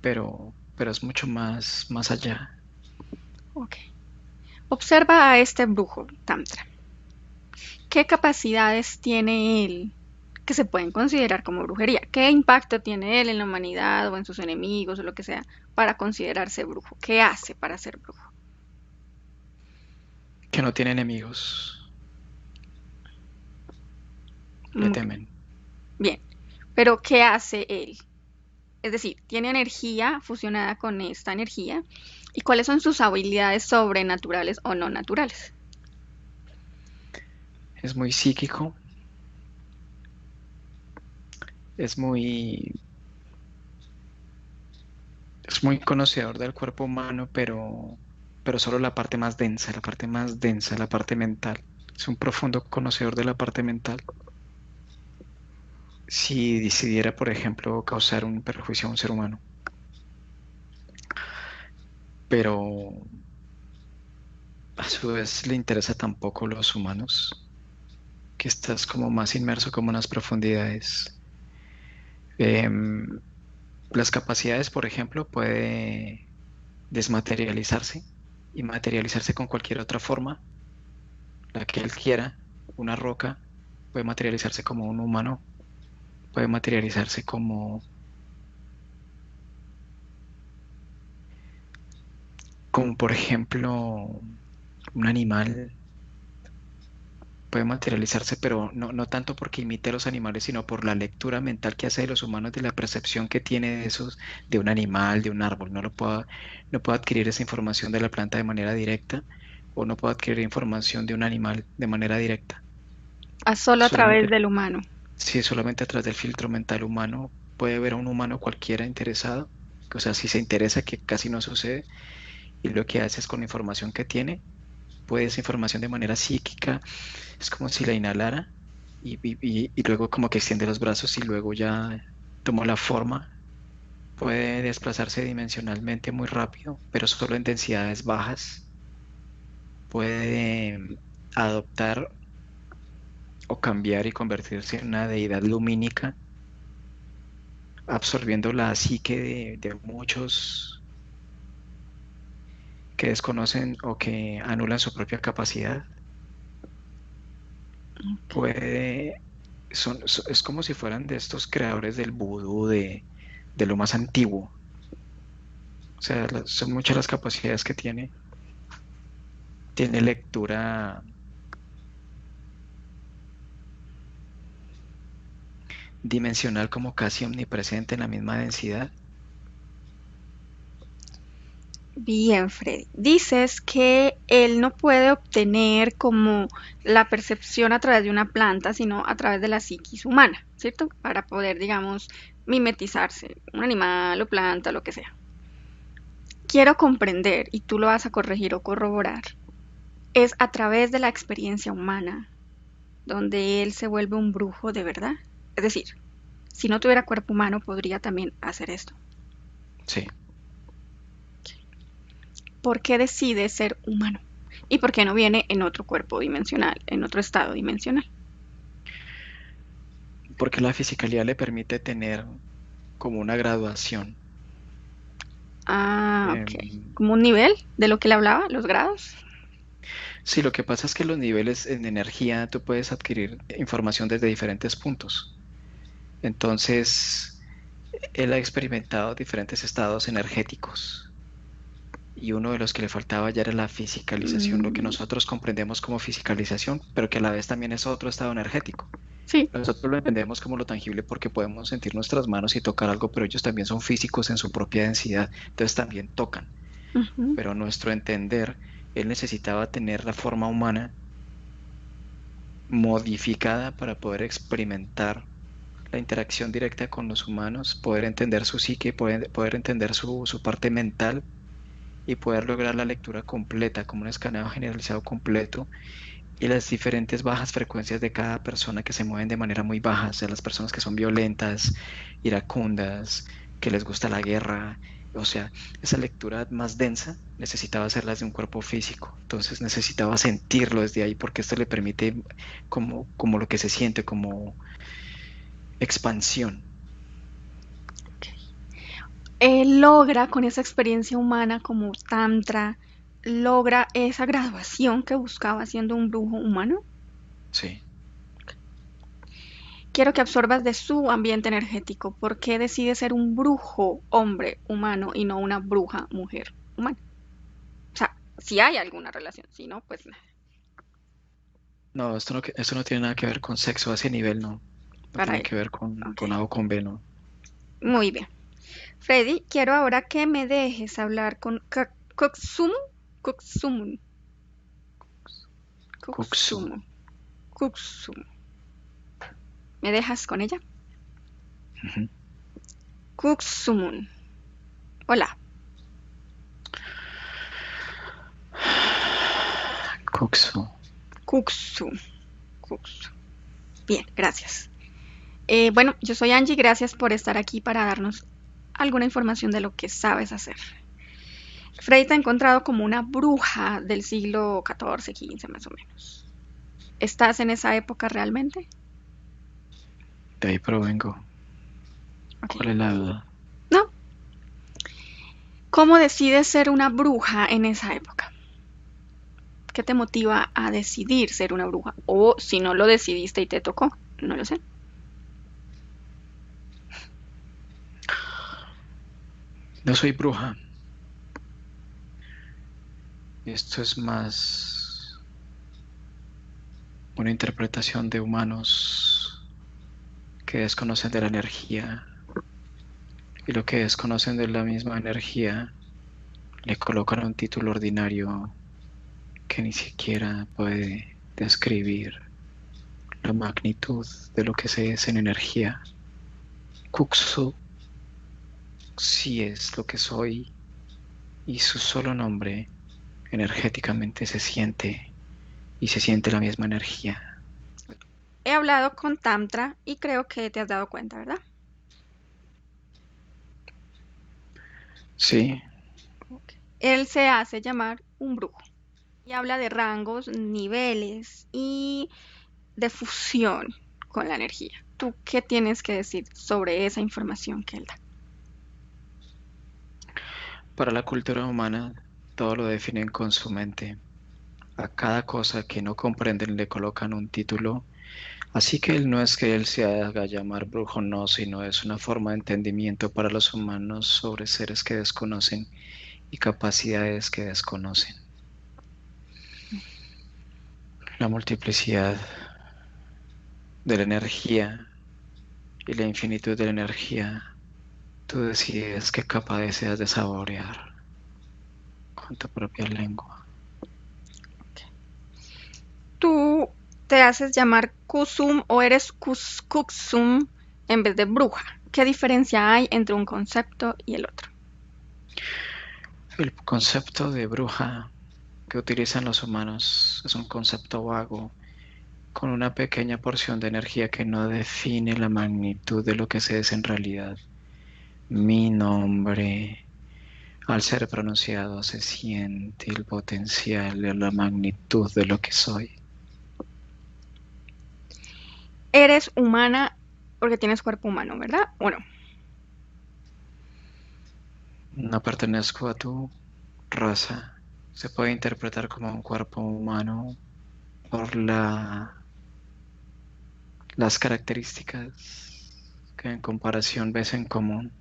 pero es mucho más allá. Ok. Observa a este brujo Tantra. ¿Qué capacidades tiene él que se pueden considerar como brujería? ¿Qué impacto tiene él en la humanidad o en sus enemigos o lo que sea para considerarse brujo? ¿Qué hace para ser brujo? Que no tiene enemigos, le Muy temen. bien. Pero ¿qué hace él? Es decir, tiene energía fusionada con esta energía. ¿Y cuáles son sus habilidades sobrenaturales o no naturales? Es muy psíquico, es muy, es muy conocedor del cuerpo humano, pero solo la parte más densa, la parte más densa, la parte mental. Es un profundo conocedor de la parte mental. Si decidiera, por ejemplo, causar un perjuicio a un ser humano, pero a su vez le interesa tampoco los humanos, que estás como más inmerso como en las profundidades. Em, las capacidades, por ejemplo, puede desmaterializarse y materializarse con cualquier otra forma, la que él quiera. Una roca puede materializarse como un humano, puede materializarse como por ejemplo un animal. Puede materializarse, pero no tanto porque imite a los animales, sino por la lectura mental que hace de los humanos, de la percepción que tiene de esos, de un animal, de un árbol. No puedo adquirir esa información de la planta de manera directa, o no puedo adquirir información de un animal de manera directa. Solo a través Solamente, del humano. si solamente a través del filtro mental humano puede ver a un humano cualquiera interesado, o sea, si se interesa, que casi no sucede, y lo que hace es con la información que tiene, puede esa información de manera psíquica. Es como si la inhalara y luego como que extiende los brazos y luego ya tomó la forma. Puede desplazarse dimensionalmente muy rápido, pero solo en densidades bajas. Puede adoptar o cambiar y convertirse en una deidad lumínica, absorbiendo la psique de muchos que desconocen o que anulan su propia capacidad. Puede, es como si fueran de estos creadores del vudú, de lo más antiguo. O sea, son muchas las capacidades que tiene. Tiene lectura dimensional como casi omnipresente en la misma densidad. Bien, Freddy. Dices que él no puede obtener como la percepción a través de una planta, sino a través de la psiquis humana, ¿cierto? Para poder, digamos, mimetizarse, un animal o planta, lo que sea. Quiero comprender, y tú lo vas a corregir o corroborar, es a través de la experiencia humana donde él se vuelve un brujo de verdad. Es decir, si no tuviera cuerpo humano, podría también hacer esto. Sí. ¿Por qué decide ser humano? ¿Y por qué no viene en otro cuerpo dimensional, en otro estado dimensional? porque la fisicalidad le permite tener como una graduación. Ah, ok. Em, Como un nivel de lo que le hablaba, los grados. sí, lo que pasa es que los niveles en energía tú puedes adquirir información desde diferentes puntos. Entonces, él ha experimentado diferentes estados energéticos y uno de los que le faltaba ya era la fisicalización, lo que Mm, nosotros comprendemos como fisicalización, pero que a la vez también es otro estado energético. sí. Nosotros lo entendemos como lo tangible porque podemos sentir nuestras manos y tocar algo, pero ellos también son físicos en su propia densidad, entonces también tocan. Ujú. Pero a nuestro entender, él necesitaba tener la forma humana modificada para poder experimentar la interacción directa con los humanos, poder entender su psique, poder entender su parte mental y poder lograr la lectura completa, como un escaneo generalizado completo y las diferentes bajas frecuencias de cada persona que se mueven de manera muy baja, o sea, las personas que son violentas, iracundas, que les gusta la guerra, o sea, esa lectura más densa necesitaba hacerlas de un cuerpo físico, entonces necesitaba sentirlo desde ahí porque esto le permite como lo que se siente, como expansión. Él logra con esa experiencia humana como tantra, logra esa graduación que buscaba siendo un brujo humano. Sí. Quiero que absorbas de su ambiente energético. ¿Por qué decide ser un brujo hombre humano y no una bruja mujer humana? O sea, si hay alguna relación, si no, pues nada. No, esto no tiene nada que ver con sexo a ese nivel, no. No Para tiene él. que ver Ok, con A o con B, no. muy bien. Freddy, quiero ahora que me dejes hablar con Koksumu. Koksumu. Kuksu. Koksumu. Koksumu. ¿Me dejas con ella? Ujú. Koksumun. Hola. Kuksu. Kuksu. Kuksu. Bien, gracias. Bueno, yo soy Angie, gracias por estar aquí para darnos alguna información de lo que sabes hacer. Frey te ha encontrado como una bruja del siglo XIV, XV más o menos. ¿Estás en esa época realmente? De ahí provengo. Ok. ¿Cuál es la duda? No. ¿Cómo decides ser una bruja en esa época? ¿Qué te motiva a decidir ser una bruja? O si no lo decidiste y te tocó, no lo sé. No soy bruja. Esto es más una interpretación de humanos que desconocen de la energía y lo que desconocen de la misma energía le colocan un título ordinario que ni siquiera puede describir la magnitud de lo que se es en energía. Kuksu sí es lo que soy y su solo nombre energéticamente se siente y se siente la misma energía. He hablado con Tantra y creo que te has dado cuenta, ¿verdad? Sí, Él se hace llamar un brujo y habla de rangos, niveles y de fusión con la energía. ¿Tú qué tienes que decir sobre esa información que él da? para la cultura humana todo lo definen con su mente. A cada cosa que no comprenden le colocan un título. Así que no es que él se haga llamar brujo, no, sino es una forma de entendimiento para los humanos sobre seres que desconocen y capacidades que desconocen. La multiplicidad de la energía y la infinitud de la energía, tú decides qué capa deseas de saborear con tu propia lengua. ¿Tú te haces llamar Kusum o eres Kuksum en vez de bruja? ¿Qué diferencia hay entre un concepto y el otro? El concepto de bruja que utilizan los humanos es un concepto vago con una pequeña porción de energía que no define la magnitud de lo que se es en realidad. Mi nombre, al ser pronunciado, se siente el potencial de la magnitud de lo que soy. ¿Eres humana Porque tienes cuerpo humano, ¿verdad? ¿O no? No pertenezco a tu raza. Se puede interpretar como un cuerpo humano por las características que en comparación ves en común.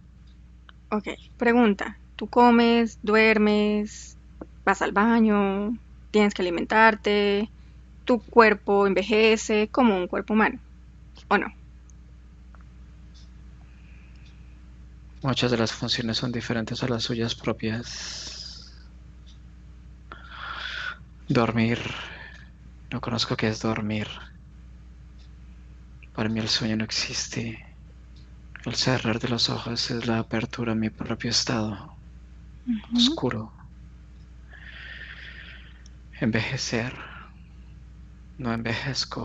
Ok, pregunta. ¿Tú comes, duermes, vas al baño, tienes que alimentarte, tu cuerpo envejece como un cuerpo humano, o no? Muchas de las funciones son diferentes a las suyas propias. Dormir. No conozco qué es dormir. Para mí el sueño no existe. El cerrar de los ojos es la apertura a mi propio estado Ujú. oscuro. Envejecer. No envejezco.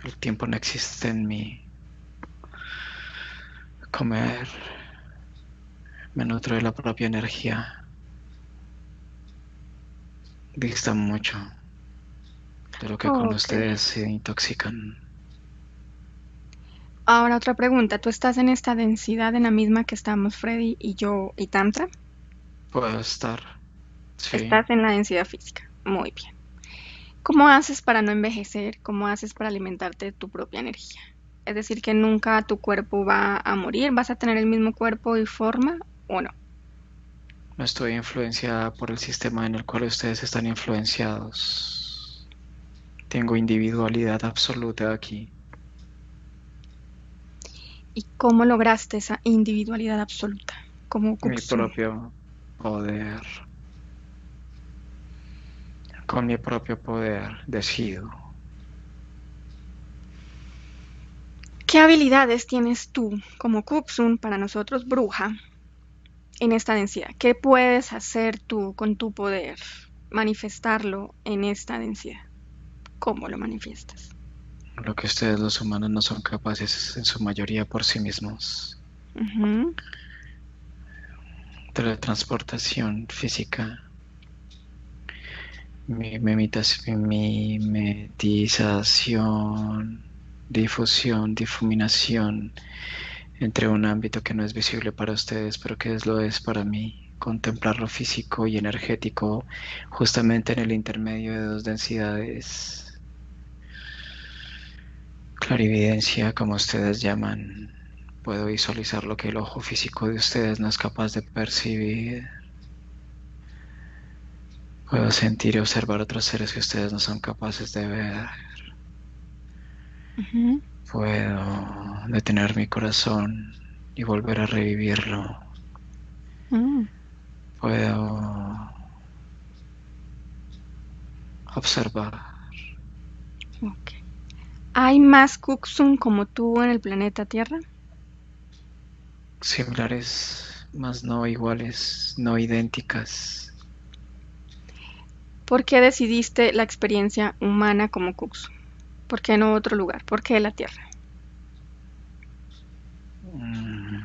El tiempo no existe en mí. Comer. Me nutro de la propia energía. Dista mucho de lo que con Ok. ustedes se intoxican. Ahora otra pregunta. ¿Tú estás en esta densidad en la misma que estamos Freddy y yo y Tantra? Puedo estar, sí. Estás en la densidad física. Muy bien. ¿Cómo haces para no envejecer? ¿Cómo haces para alimentarte de tu propia energía? Es decir, que nunca tu cuerpo va a morir, vas a tener el mismo cuerpo y forma o no. No estoy influenciada por el sistema en el cual ustedes están influenciados. Tengo individualidad absoluta aquí. ¿Y cómo lograste esa individualidad absoluta? Como Mi Kuksu. propio poder. Con mi propio poder decido. ¿Qué habilidades tienes tú como Kuksun, para nosotros bruja, en esta densidad? ¿Qué puedes hacer tú con tu poder? Manifestarlo en esta densidad. ¿Cómo lo manifiestas? Lo que ustedes los humanos no son capaces en su mayoría por sí mismos. Ujú, Teletransportación física. Mimetización, difusión, difuminación entre un ámbito que no es visible para ustedes, pero que lo es para mí. Contemplar lo físico y energético justamente en el intermedio de dos densidades. Clarividencia, como ustedes llaman. Puedo visualizar lo que el ojo físico de ustedes no es capaz de percibir. Puedo sentir y observar otros seres que ustedes no son capaces de ver. ujú, Puedo detener mi corazón y volver a revivirlo. mm, Puedo observar ok. ¿Hay más Kuksun como tú en el planeta Tierra? similares, mas no iguales, no idénticas. ¿Por qué decidiste la experiencia humana como Kuksun? ¿Por qué no otro lugar? ¿Por qué la Tierra? Mm,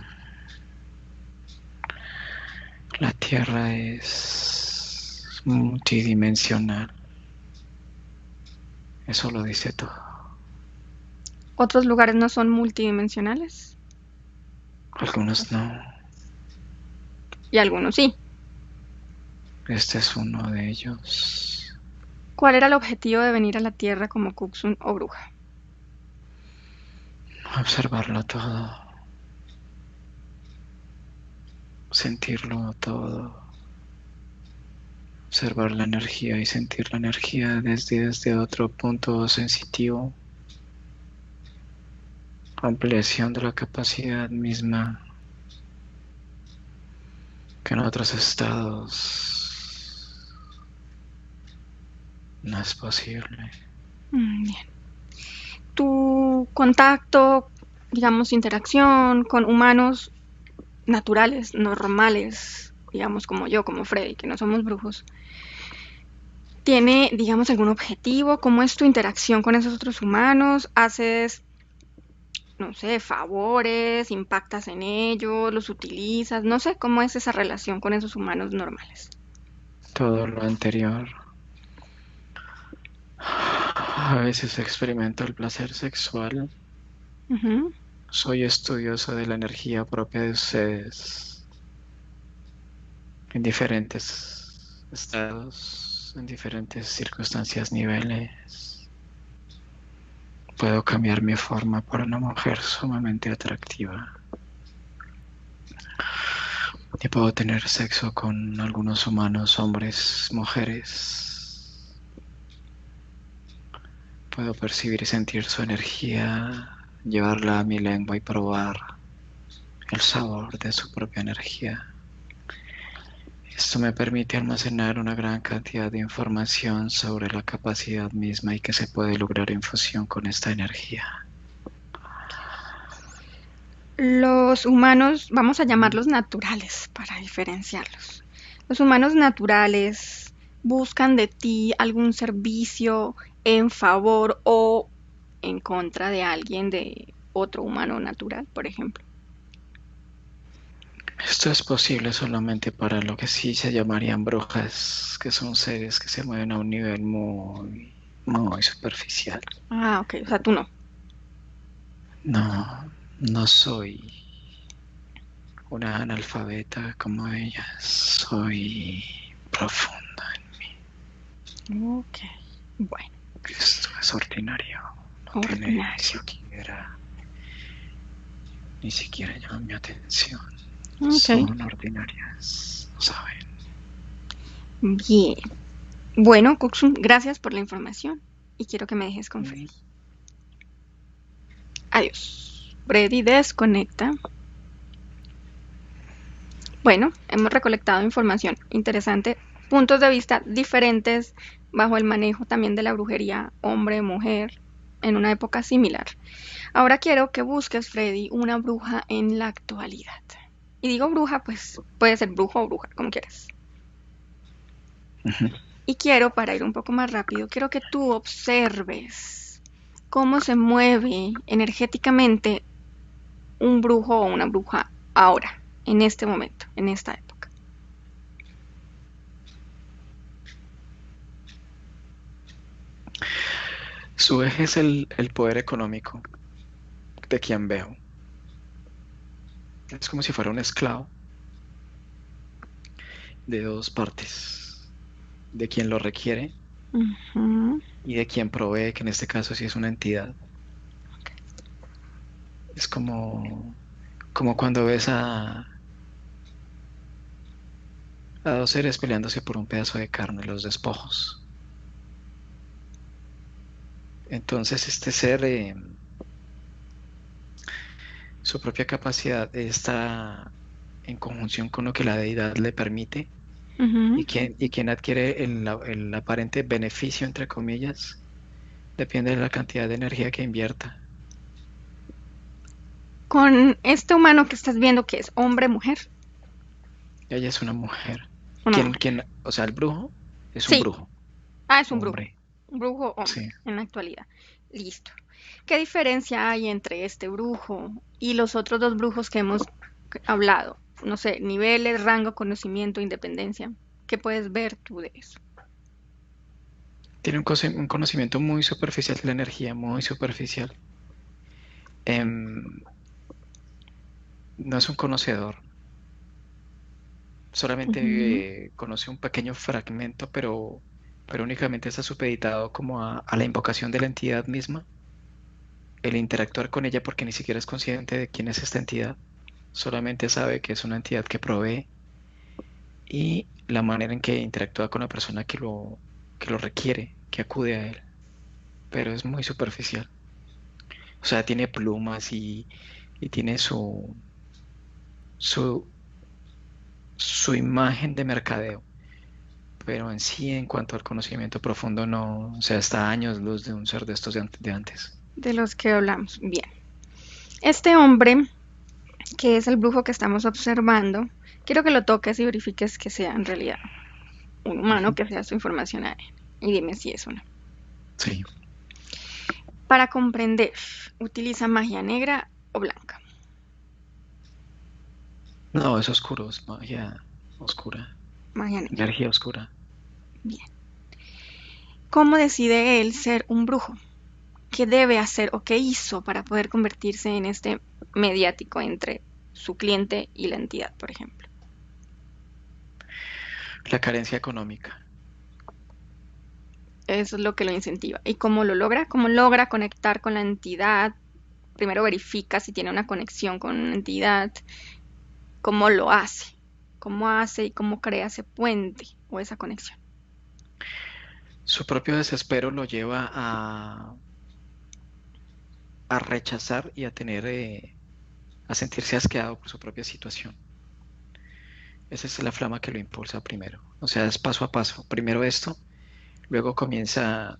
La Tierra es multidimensional. Eso lo dice todo. ¿Otros lugares no son multidimensionales? Algunos no. Y algunos sí. Este es uno de ellos. ¿Cuál era el objetivo de venir a la Tierra como Kuksun o bruja? Observarlo todo. Sentirlo todo. Observar la energía y sentir la energía desde otro punto sensitivo. Ampliación de la capacidad misma que en otros estados no es posible. Bien. Tu contacto, digamos, interacción con humanos naturales, normales, digamos, como yo, como Freddy, que no somos brujos, ¿tiene, digamos, algún objetivo? ¿Cómo es tu interacción con esos otros humanos? ¿Haces, no sé, favores, impactas en ellos, los utilizas? No sé cómo es esa relación con esos humanos normales. Todo lo anterior. A veces experimento el placer sexual Ujú. Soy estudioso de la energía propia de ustedes en diferentes estados, en diferentes circunstancias, niveles. Puedo cambiar mi forma por una mujer sumamente atractiva. Y puedo tener sexo con algunos humanos, hombres, mujeres. Puedo percibir y sentir su energía, llevarla a mi lengua y probar el sabor de su propia energía. Esto me permite almacenar una gran cantidad de información sobre la capacidad misma y que se puede lograr en fusión con esta energía. Los humanos, vamos a llamarlos naturales para diferenciarlos. Los humanos naturales buscan de ti algún servicio en favor o en contra de alguien, de otro humano natural, por ejemplo. Esto es posible solamente para lo que sí se llamarían brujas, que son seres que se mueven a un nivel muy superficial. Ah, ok, o sea, tú no. No, no soy una analfabeta como ellas, soy profunda. Ok, bueno, Esto es ordinario, no tiene ordinario. ni siquiera llaman mi atención. Ok, Son ordinarias, no saben. bien. Bueno, Kuxum, gracias por la información y quiero que me dejes con Mm, Freddy. Adiós. Freddy desconecta. Bueno, hemos recolectado información interesante, puntos de vista diferentes bajo el manejo también de la brujería hombre-mujer en una época similar. Ahora quiero que busques, Freddy, una bruja en la actualidad. Y digo bruja, pues puede ser brujo o bruja, como quieras. ujú. Y quiero, para ir un poco más rápido, quiero que tú observes cómo se mueve energéticamente un brujo o una bruja ahora, en este momento, en esta época. Su eje es el poder económico de quien veo. Es como si fuera un esclavo de dos partes, de quien lo requiere Ujú. y de quien provee, que en este caso sí es una entidad. Es como cuando ves a dos seres peleándose por un pedazo de carne, los despojos. Entonces este ser, su propia capacidad está en conjunción con lo que la deidad le permite Ujú. y quien adquiere el aparente beneficio, entre comillas, depende de la cantidad de energía que invierta. Con este humano que estás viendo que es hombre, mujer, Ella es una mujer. una mujer. O sea, el brujo es un Sí, brujo, es hombre. un brujo hombre Sí. en la actualidad. Listo. ¿Qué diferencia hay entre este brujo y los otros dos brujos que hemos hablado? No sé, niveles, rango, conocimiento, independencia. ¿Qué puedes ver tú de eso? Tiene un conocimiento muy superficial de la energía, muy superficial. Em, no es un conocedor, Ujú. solamente conoce un pequeño fragmento, pero únicamente está supeditado como a la invocación de la entidad misma, el interactuar con ella porque ni siquiera es consciente de quién es esta entidad, solamente sabe que es una entidad que provee y la manera en que interactúa con la persona que lo requiere, que acude a él, pero es muy superficial. O sea, tiene plumas y tiene su, su imagen de mercadeo, pero en sí, en cuanto al conocimiento profundo, no, o sea, está a años luz de un ser de estos de antes. De los que hablamos. Bien. Este hombre, que es el brujo que estamos observando, quiero que lo toques y verifiques que sea en realidad un humano, Ujú. que sea su información ADN. Y dime si es uno. Sí, Para comprender, ¿utiliza magia negra o blanca? no, es oscuro, es magia oscura, Magia negra. energía oscura. Bien. ¿Cómo decide él ser un brujo? qué debe hacer o qué hizo para poder convertirse en este mediático entre su cliente y la entidad, por ejemplo. La carencia económica. Eso es lo que lo incentiva. ¿Y cómo lo logra? ¿Cómo logra conectar con la entidad? Primero verifica si tiene una conexión con una entidad. ¿Cómo lo hace? ¿Cómo hace y cómo crea ese puente o esa conexión? Su propio desespero lo lleva a rechazar y a tener, a sentirse asqueado por su propia situación. Esa es la flama que lo impulsa primero. O sea, es paso a paso. Primero esto, luego comienza,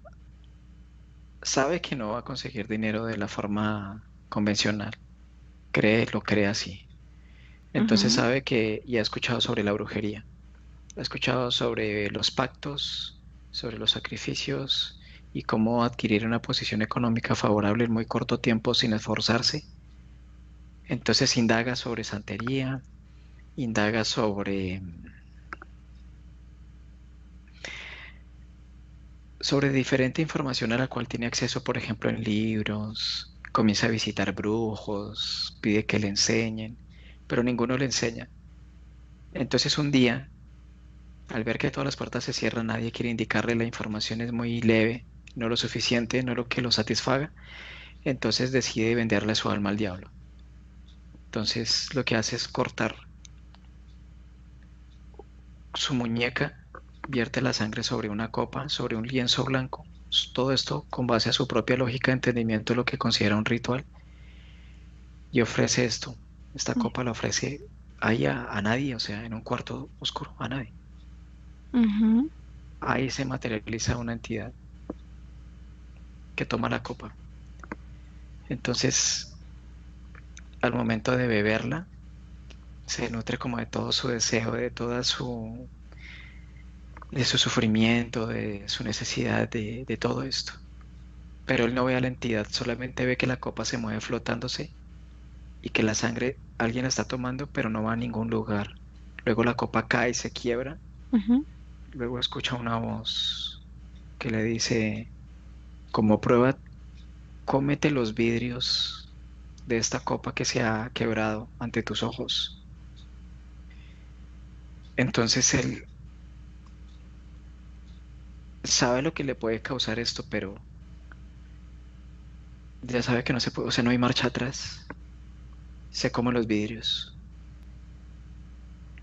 sabe que no va a conseguir dinero de la forma convencional. Lo cree así. Entonces Ujú. sabe que y ha escuchado sobre la brujería. Ha escuchado sobre los pactos, sobre los sacrificios y cómo adquirir una posición económica favorable en muy corto tiempo sin esforzarse. Entonces indaga sobre santería, indaga sobre diferente información a la cual tiene acceso, por ejemplo, en libros, comienza a visitar brujos, pide que le enseñen, pero ninguno le enseña. Entonces un día, al ver que todas las puertas se cierran, nadie quiere indicarle, la información es muy leve, no lo suficiente, no lo que lo satisfaga, entonces decide venderle su alma al diablo. Entonces lo que hace es cortar su muñeca, vierte la sangre sobre una copa, sobre un lienzo blanco. Todo esto con base a su propia lógica de entendimiento de lo que considera un ritual. Y ofrece esto. Esta copa la ofrece ahí a nadie, o sea, en un cuarto oscuro, a nadie. Ujú. Ahí se materializa una entidad que toma la copa. Entonces, al momento de beberla, se nutre como de todo su deseo, de su sufrimiento, de su necesidad, de todo esto. Pero él no ve a la entidad, solamente ve que la copa se mueve flotándose y que la sangre alguien la está tomando, pero no va a ningún lugar. Luego la copa cae y se quiebra. Ujú. Luego escucha una voz que le dice, como prueba, cómete los vidrios de esta copa que se ha quebrado ante tus ojos. Entonces él sabe lo que le puede causar esto, pero ya sabe que no se puede, o sea, no hay marcha atrás. Se come los vidrios,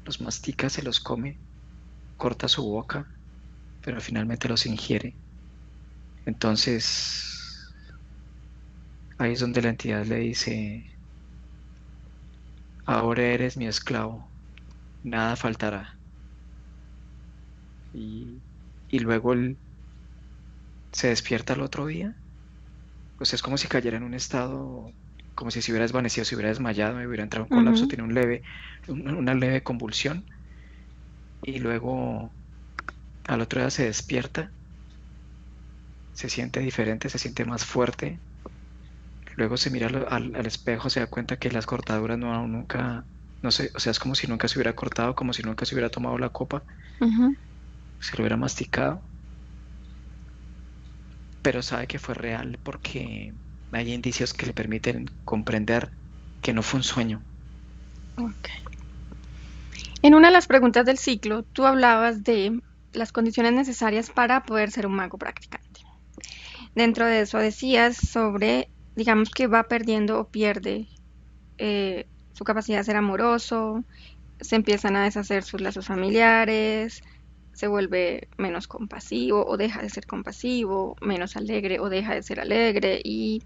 los mastica, se los come, corta su boca, pero finalmente los ingiere. Entonces, ahí es donde la entidad le dice, ahora eres mi esclavo, nada faltará. Y, y luego él se despierta al otro día, pues es como si cayera en un estado, como si se hubiera desvanecido, se hubiera desmayado, me hubiera entrado en colapso, Ujú. tiene una leve convulsión, y luego al otro día se despierta, se siente diferente, se siente más fuerte. Luego se mira al espejo, se da cuenta que las cortaduras nunca, no sé, o sea, es como si nunca se hubiera cortado, como si nunca se hubiera tomado la copa, Ujú. se lo hubiera masticado, pero sabe que fue real porque hay indicios que le permiten comprender que no fue un sueño. Ok. En una de las preguntas del ciclo, tú hablabas de las condiciones necesarias para poder ser un mago practicante. Dentro de eso decías sobre, digamos que va perdiendo o pierde su capacidad de ser amoroso, se empiezan a deshacer sus lazos familiares, se vuelve menos compasivo o deja de ser compasivo, menos alegre o deja de ser alegre y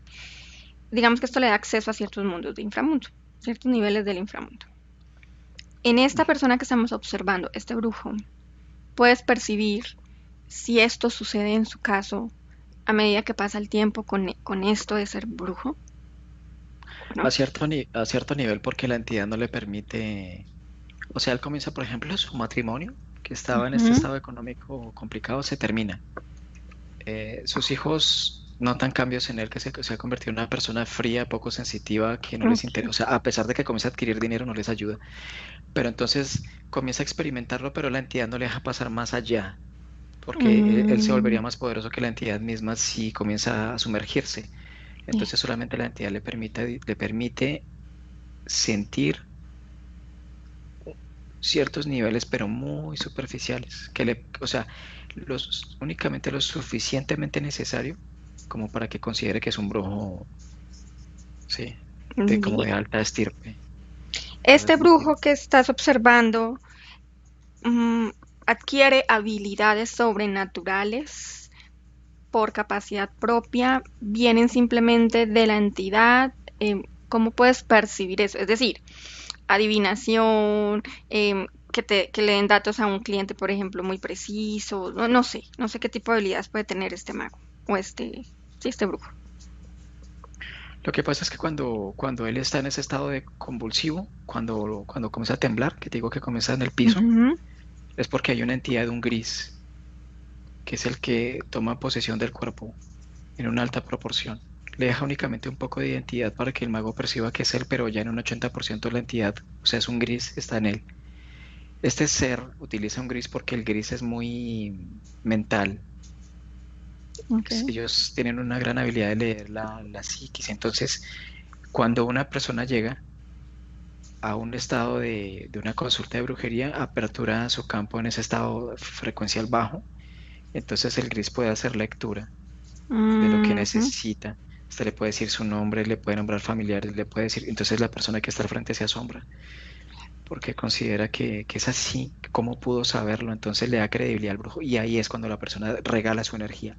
digamos que esto le da acceso a ciertos mundos de inframundo, ciertos niveles del inframundo. En esta persona que estamos observando, este brujo, puedes percibir si esto sucede en su caso a medida que pasa el tiempo con esto de ser brujo, ¿no? A cierto nivel porque la entidad no le permite, o sea, él comienza, por ejemplo, su matrimonio, que estaba en este Ujú. estado económico complicado, se termina. Sus hijos notan cambios en él, que se ha convertido en una persona fría, poco sensitiva, que no les interesa, Ok. o sea, a pesar de que comienza a adquirir dinero, no les ayuda. Pero entonces comienza a experimentarlo, pero la entidad no le deja pasar más allá. porque él se volvería Mm, más poderoso que la entidad misma si comienza a sumergirse. bien. Entonces solamente la entidad le permite sentir ciertos niveles, pero muy superficiales, o sea, únicamente lo suficientemente necesario como para que considere que es un brujo, sí, como Bien. de alta estirpe, por Este así decirlo. brujo que estás observando mm, adquiere habilidades sobrenaturales por capacidad propia, vienen simplemente de la entidad. ¿Cómo puedes percibir eso? Es decir, adivinación, que le den datos a un cliente, por ejemplo, muy preciso. No, no sé qué tipo de habilidades puede tener este mago o sí, este brujo. Lo que pasa es que cuando él está en ese estado de convulsivo, cuando comienza a temblar, que te digo que comienza en el piso, Ujú, es porque hay una entidad de un gris, que es el que toma posesión del cuerpo en una alta proporción. Le deja únicamente un poco de identidad para que el mago perciba que es él, pero ya en un 80% de la entidad, o sea, es un gris, está en él. Este ser utiliza un gris porque el gris es muy mental. ok. Ellos tienen una gran habilidad de leer la psiquis. Entonces, cuando una persona llega a un estado de una consulta de brujería, apertura su campo en ese estado frecuencial bajo, entonces el gris puede hacer lectura de lo que Ujú, necesita. Usted le puede decir su nombre, le puede nombrar familiares, le puede decir, entonces la persona que está al frente se asombra porque considera que es así, ¿cómo pudo saberlo? Entonces le da credibilidad al brujo y ahí es cuando la persona regala su energía,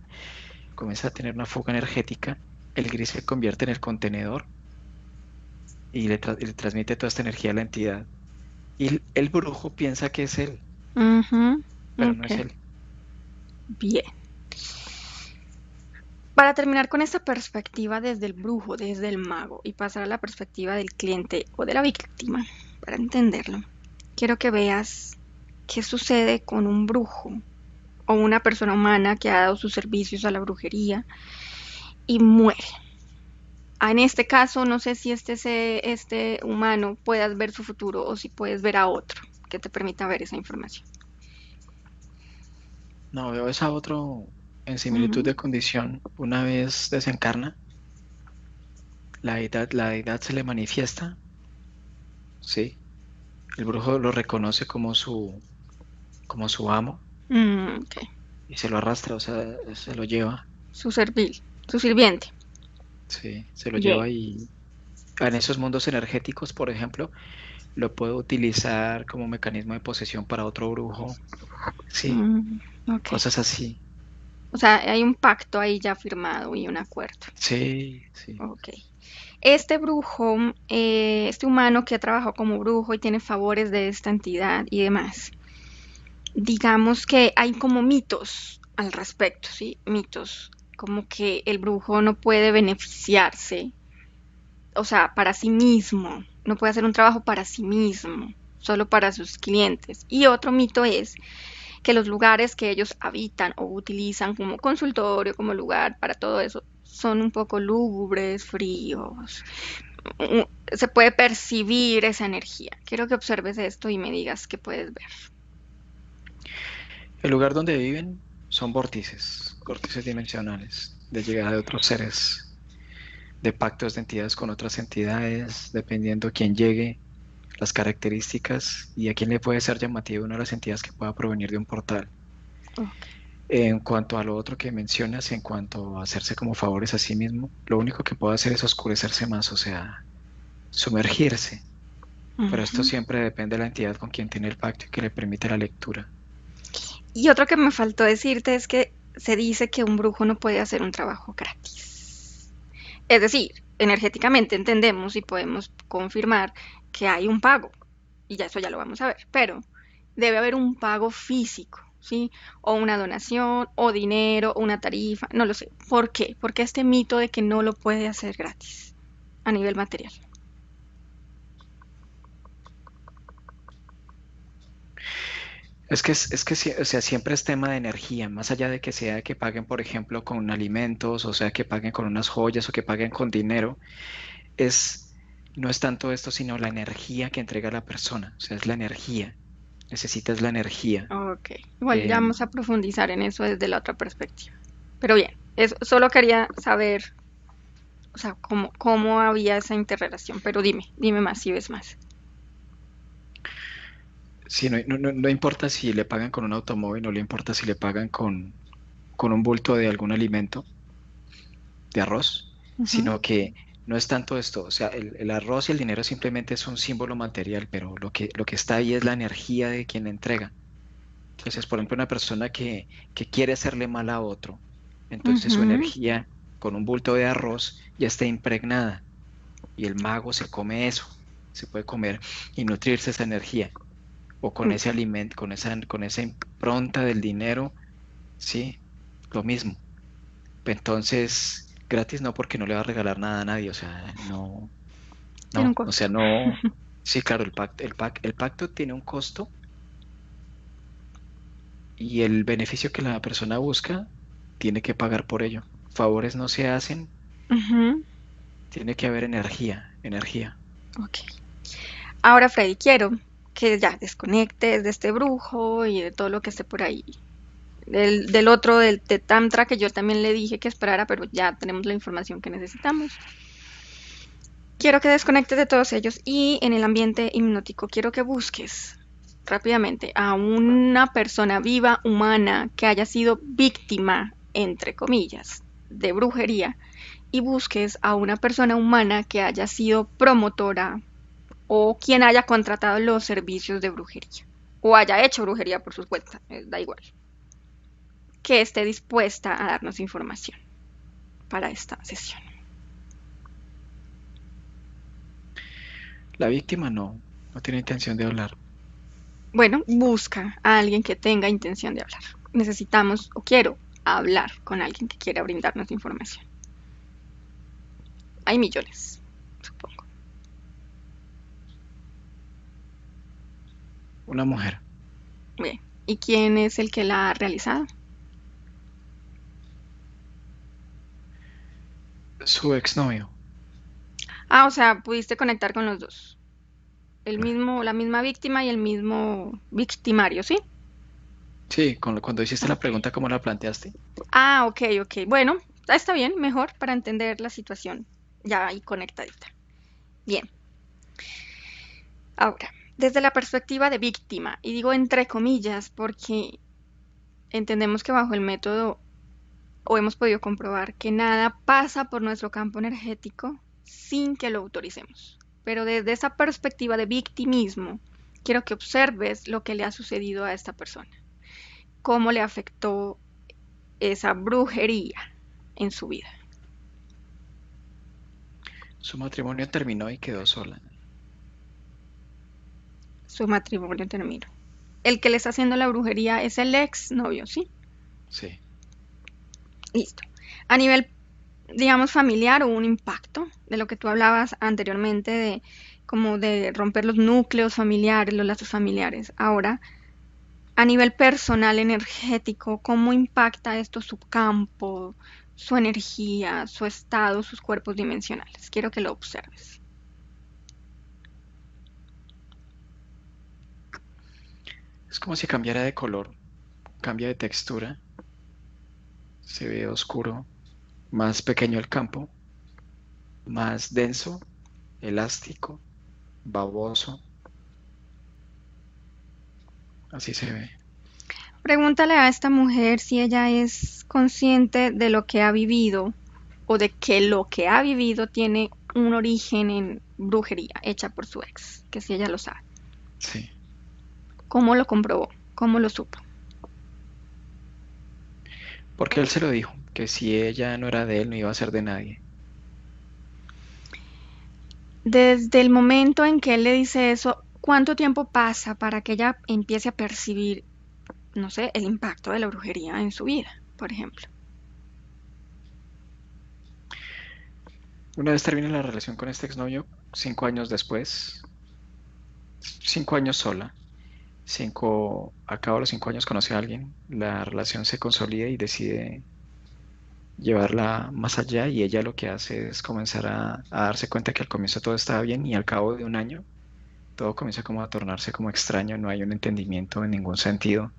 comienza a tener una fuga energética, el gris se convierte en el contenedor y le transmite toda esta energía a la entidad. Y el brujo piensa que es él, ujú, pero no ok, es él. bien. Para terminar con esta perspectiva desde el brujo, desde el mago, y pasar a la perspectiva del cliente o de la víctima, para entenderlo, quiero que veas qué sucede con un brujo o una persona humana que ha dado sus servicios a la brujería y muere. En este caso, no sé si este humano puedas ver su futuro o si puedes ver a otro que te permita ver esa información. No, veo esa otro en similitud Ujú. de condición. Una vez desencarna, la deidad se le manifiesta, ¿sí? El brujo lo reconoce como su amo Ok. y se lo arrastra, o sea, se lo lleva, Su sirviente. ¿sí? Se lo Bien. lleva y en esos mundos energéticos, por ejemplo, lo puede utilizar como mecanismo de posesión para otro brujo, ¿sí? Ok. Cosas así. O sea, hay un pacto ahí ya firmado y un acuerdo. Sí, sí. Ok. Este brujo, este humano que ha trabajado como brujo y tiene favores de esta entidad y demás, digamos que hay como mitos al respecto, ¿sí? Mitos, como que el brujo no puede beneficiarse, o sea, para sí mismo, no puede hacer un trabajo para sí mismo, solo para sus clientes. Y otro mito es que los lugares que ellos habitan o utilizan como consultorio, como lugar para todo eso, son un poco lúgubres, fríos. Se puede percibir esa energía. Quiero que observes esto y me digas qué puedes ver. El lugar donde viven son vórtices dimensionales, de llegada de otros seres, de pactos de entidades con otras entidades, dependiendo quién llegue, las características y a quién le puede ser llamativo una de las entidades que pueda provenir de un portal. Ok. En cuanto a lo otro que mencionas, en cuanto a hacerse como favores a sí mismo, lo único que puede hacer es oscurecerse más, o sea, sumergirse. Pero esto Ujú. siempre depende de la entidad con quien tiene el pacto y que le permite la lectura. Y otro que me faltó decirte es que se dice que un brujo no puede hacer un trabajo gratis. Es decir, energéticamente entendemos y podemos confirmar que hay un pago, y ya eso ya lo vamos a ver, pero debe haber un pago físico, ¿sí? O una donación, o dinero, o una tarifa, no lo sé. ¿Por qué? Porque este mito de que no lo puede hacer gratis a nivel material. Es que o sea, siempre es tema de energía, más allá de que sea que paguen, por ejemplo, con alimentos, o sea, que paguen con unas joyas o que paguen con dinero, es, no es tanto esto, sino la energía que entrega la persona, o sea, es la energía. necesita es la energía. Ok. Igual ya Eh, vamos a profundizar en eso desde la otra perspectiva. Pero bien, eso, solo quería saber, o sea, cómo había esa interrelación. Pero dime más si ves más. sí, no importa si le pagan con un automóvil, no le importa si le pagan con un bulto de algún alimento, de arroz, Ujú, sino que no es tanto esto. O sea, el arroz y el dinero simplemente es un símbolo material, pero lo que está ahí es la energía de quien entrega. Entonces, por ejemplo, una persona que quiere hacerle mal a otro, entonces su ujú. energía con un bulto de arroz ya está impregnada y el mago se come eso, se puede comer y nutrirse esa energía o con ese Ya. alimento, con esa impronta del dinero, sí, lo mismo. Entonces, gratis no, porque no le va a regalar nada a nadie, o sea, no, Tiene un no, o costo. sea, no, sí, claro, el pacto tiene un costo y el beneficio que la persona busca tiene que pagar por ello. Favores no se hacen, Ujú, tiene que haber energía, energía. ok. Ahora, Freddy, quiero que ya desconectes de este brujo y de todo lo que esté por ahí. Del otro, de Tantra, que yo también le dije que esperara, pero ya tenemos la información que necesitamos. Quiero que desconectes de todos ellos y en el ambiente hipnótico quiero que busques rápidamente a una persona viva, humana, que haya sido víctima, entre comillas, de brujería y busques a una persona humana que haya sido promotora o quien haya contratado los servicios de brujería o haya hecho brujería por sus cuentas, da igual, que esté dispuesta a darnos información para esta sesión. La víctima no tiene intención de hablar. Bueno, busca a alguien que tenga intención de hablar. Necesitamos o quiero hablar con alguien que quiera brindarnos información. Hay millones, supongo. Una mujer, Bien. ¿Y quién es el que la ha realizado? su exnovio, Ah, o sea, pudiste conectar con los dos. El mismo, la misma víctima y el mismo victimario, ¿sí? sí, cuando hiciste la Ok. pregunta, ¿cómo la planteaste? Ah, ok, ok. Bueno, está bien, mejor para entender la situación ya ahí conectadita. Bien, ahora, desde la perspectiva de víctima, y digo entre comillas porque entendemos que bajo el método o hemos podido comprobar que nada pasa por nuestro campo energético sin que lo autoricemos. Pero desde esa perspectiva de victimismo, quiero que observes lo que le ha sucedido a esta persona, cómo le afectó esa brujería en su vida. Su matrimonio terminó y quedó sola. Su matrimonio terminó. El que le está haciendo la brujería es el ex novio, ¿sí? Sí. Listo. A nivel, digamos, familiar hubo un impacto de lo que tú hablabas anteriormente de como de romper los núcleos familiares, los lazos familiares. Ahora, a nivel personal energético, ¿cómo impacta esto su campo, su energía, su estado, sus cuerpos dimensionales? Quiero que lo observes. Es como si cambiara de color, cambia de textura, se ve oscuro, más pequeño el campo, más denso, elástico, baboso, así se ve. Pregúntale a esta mujer si ella es consciente de lo que ha vivido o de que lo que ha vivido tiene un origen en brujería hecha por su ex, que si ella lo sabe. Sí. ¿Cómo lo comprobó? ¿Cómo lo supo? Porque él se lo dijo, que si ella no era de él, no iba a ser de nadie. Desde el momento en que él le dice eso, ¿cuánto tiempo pasa para que ella empiece a percibir, no sé, el impacto de la brujería en su vida, por ejemplo? Una vez termina la relación con este exnovio, 5 años después, 5 años sola, a cabo de los 5 años conoce a alguien, la relación se consolida y decide llevarla más allá y ella lo que hace es comenzar a darse cuenta que al comienzo todo estaba bien y al cabo de un año todo comienza como a tornarse como extraño, no hay un entendimiento en ningún sentido,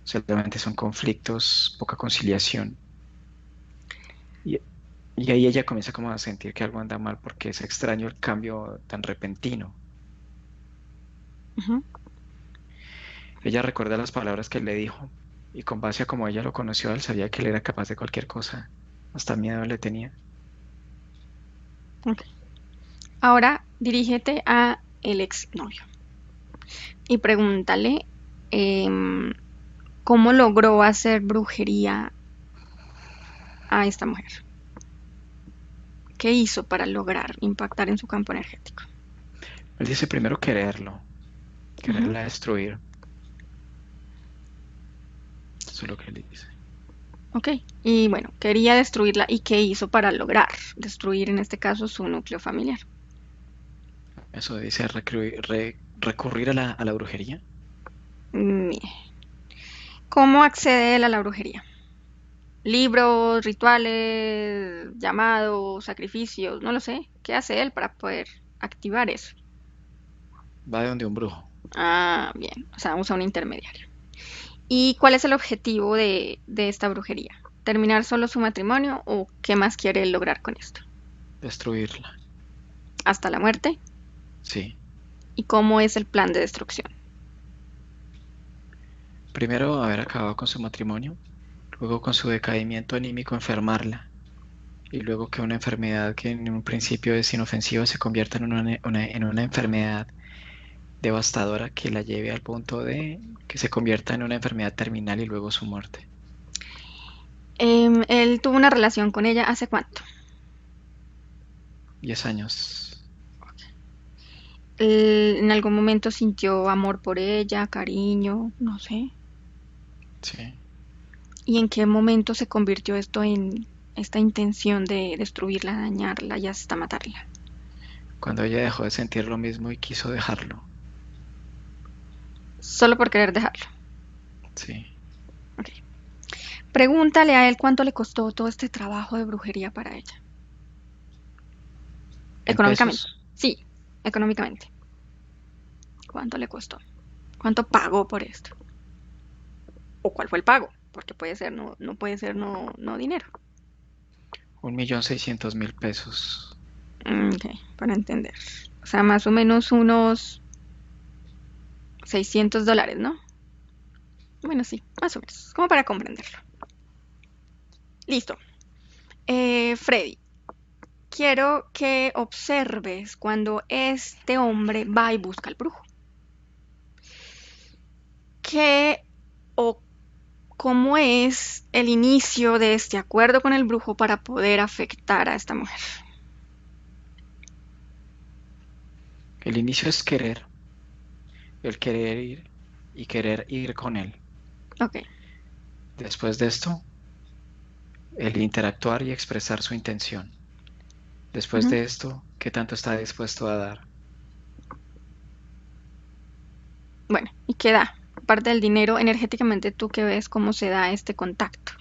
solamente son conflictos, poca conciliación. Y, y ahí ella comienza como a sentir que algo anda mal porque es extraño el cambio tan repentino. Ujú. Ella recuerda las palabras que él le dijo y con base a cómo ella lo conoció, él sabía que él era capaz de cualquier cosa, hasta miedo le tenía. Ok. Ahora dirígete a el exnovio y pregúntale em, cómo logró hacer brujería a esta mujer. ¿Qué hizo para lograr impactar en su campo energético? Él dice primero quererlo, Ujú. quererla destruir, eso es lo que él dice. Ok. Y bueno, quería destruirla. ¿Y qué hizo para lograr destruir, en este caso, su núcleo familiar? Eso dice recurrir a la brujería. Mire, ¿cómo accede él a la brujería? Libros, rituales, llamados, sacrificios, no lo sé. ¿Qué hace él para poder activar eso? Va de donde un brujo. Ah, bien. O sea, usa un intermediario. ¿Y cuál es el objetivo de esta brujería? ¿Terminar solo su matrimonio o qué más quiere él lograr con esto? Destruirla. ¿Hasta la muerte? Sí. ¿Y cómo es el plan de destrucción? Primero haber acabado con su matrimonio, luego con su decaimiento anímico enfermarla, y luego que una enfermedad que en un principio es inofensiva se convierta en en una enfermedad devastadora que la lleve al punto de que se convierta en una enfermedad terminal y luego su muerte. Él tuvo una relación con ella ¿hace cuánto? 10 años. Él en algún momento sintió amor por ella, cariño, no sé. Sí. ¿Y en qué momento se convirtió esto en esta intención de destruirla, dañarla y hasta matarla? Cuando ella dejó de sentir lo mismo y quiso dejarlo. Solo por querer dejarlo. Sí. Ok. Pregúntale a él cuánto le costó todo este trabajo de brujería para ella. En Económicamente. pesos, Sí, económicamente. ¿Cuánto le costó? ¿Cuánto pagó por esto? ¿O cuál fue el pago? Porque puede ser, no, no puede ser no dinero. 1.600.000 pesos. Ok, para entender. O sea, más o menos unos $600, ¿no? Bueno, sí, más o menos. Como para comprenderlo. Listo. Freddy, quiero que observes cuando este hombre va y busca al brujo. ¿Qué o cómo es el inicio de este acuerdo con el brujo para poder afectar a esta mujer? El inicio es querer, el querer ir y querer ir con él. Ok. Después de esto, el interactuar y expresar su intención. Después Ujú. de esto, ¿qué tanto está dispuesto a dar? Bueno, ¿y qué da? Aparte del dinero, energéticamente, ¿tú qué ves cómo se da este contacto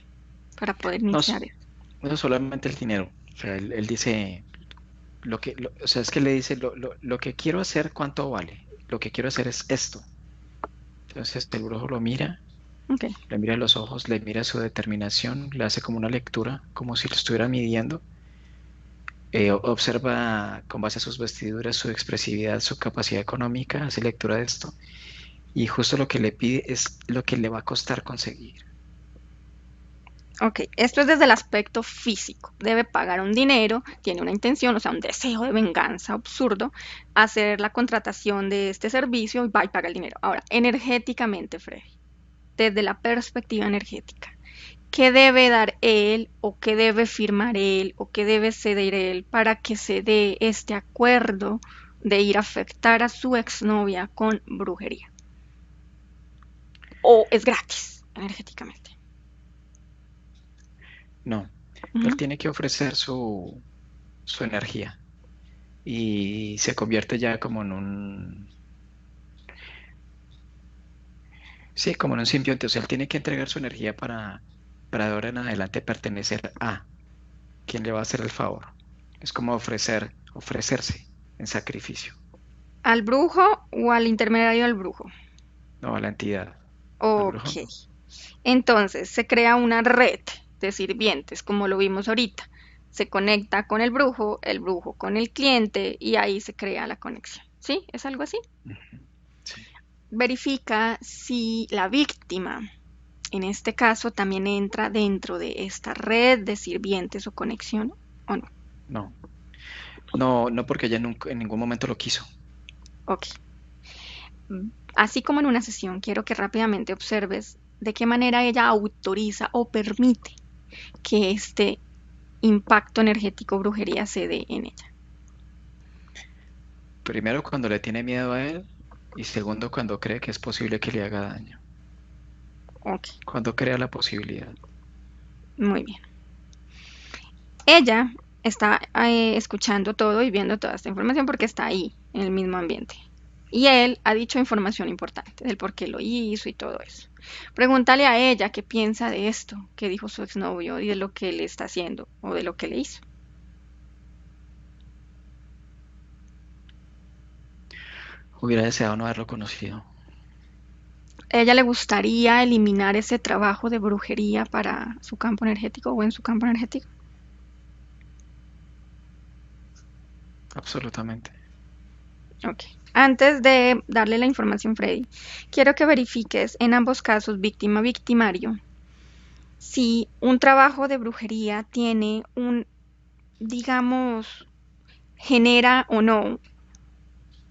para poder No, iniciar eso? no solamente el dinero. O sea, él dice, o sea, es que le dice, lo que quiero hacer, ¿cuánto vale? Lo que quiero hacer es esto. Entonces el brujo lo mira, Ok. le mira los ojos, le mira su determinación, le hace como una lectura, como si lo estuviera midiendo. Observa con base a sus vestiduras, su expresividad, su capacidad económica, hace lectura de esto. Y justo lo que le pide es lo que le va a costar conseguir. Ok, esto es desde el aspecto físico. Debe pagar un dinero, tiene una intención, o sea, un deseo de venganza absurdo, hacer la contratación de este servicio y va y paga el dinero. Ahora, energéticamente, Freddy, desde la perspectiva energética, ¿qué debe dar él o qué debe firmar él o qué debe ceder él para que se dé este acuerdo de ir a afectar a su exnovia con brujería? ¿O es gratis energéticamente? No, él Ujú. tiene que ofrecer su energía y se convierte ya como en sí, como en un simbionte. O sea, él tiene que entregar su energía para de ahora en adelante pertenecer a quien le va a hacer el favor. Es como ofrecerse en sacrificio. ¿Al brujo o al intermediario del brujo? No, a la entidad. Al Ok. brujo no. Entonces se crea una red de sirvientes, como lo vimos ahorita. Se conecta con el brujo con el cliente y ahí se crea la conexión. ¿Sí? ¿Es algo así? Ujú, sí. Verifica si la víctima, en este caso, también entra dentro de esta red de sirvientes o conexión o no. No, no, no porque ella nunca, en ningún momento lo quiso. Ok. Así como en una sesión, quiero que rápidamente observes de qué manera ella autoriza o permite que este impacto energético brujería se dé en ella. Primero, cuando le tiene miedo a él, y segundo, cuando cree que es posible que le haga daño. Ok, Cuando crea la posibilidad. muy bien. Ella está escuchando todo y viendo toda esta información porque está ahí, en el mismo ambiente. Y él ha dicho información importante del por qué lo hizo y todo eso. Pregúntale a ella qué piensa de esto que dijo su exnovio y de lo que le está haciendo o de lo que le hizo. Hubiera deseado no haberlo conocido. ¿Ella le gustaría eliminar ese trabajo de brujería para su campo energético o en su campo energético? Absolutamente. Ok. Antes de darle la información, Freddy, quiero que verifiques en ambos casos, víctima-victimario, si un trabajo de brujería tiene un, digamos, genera o no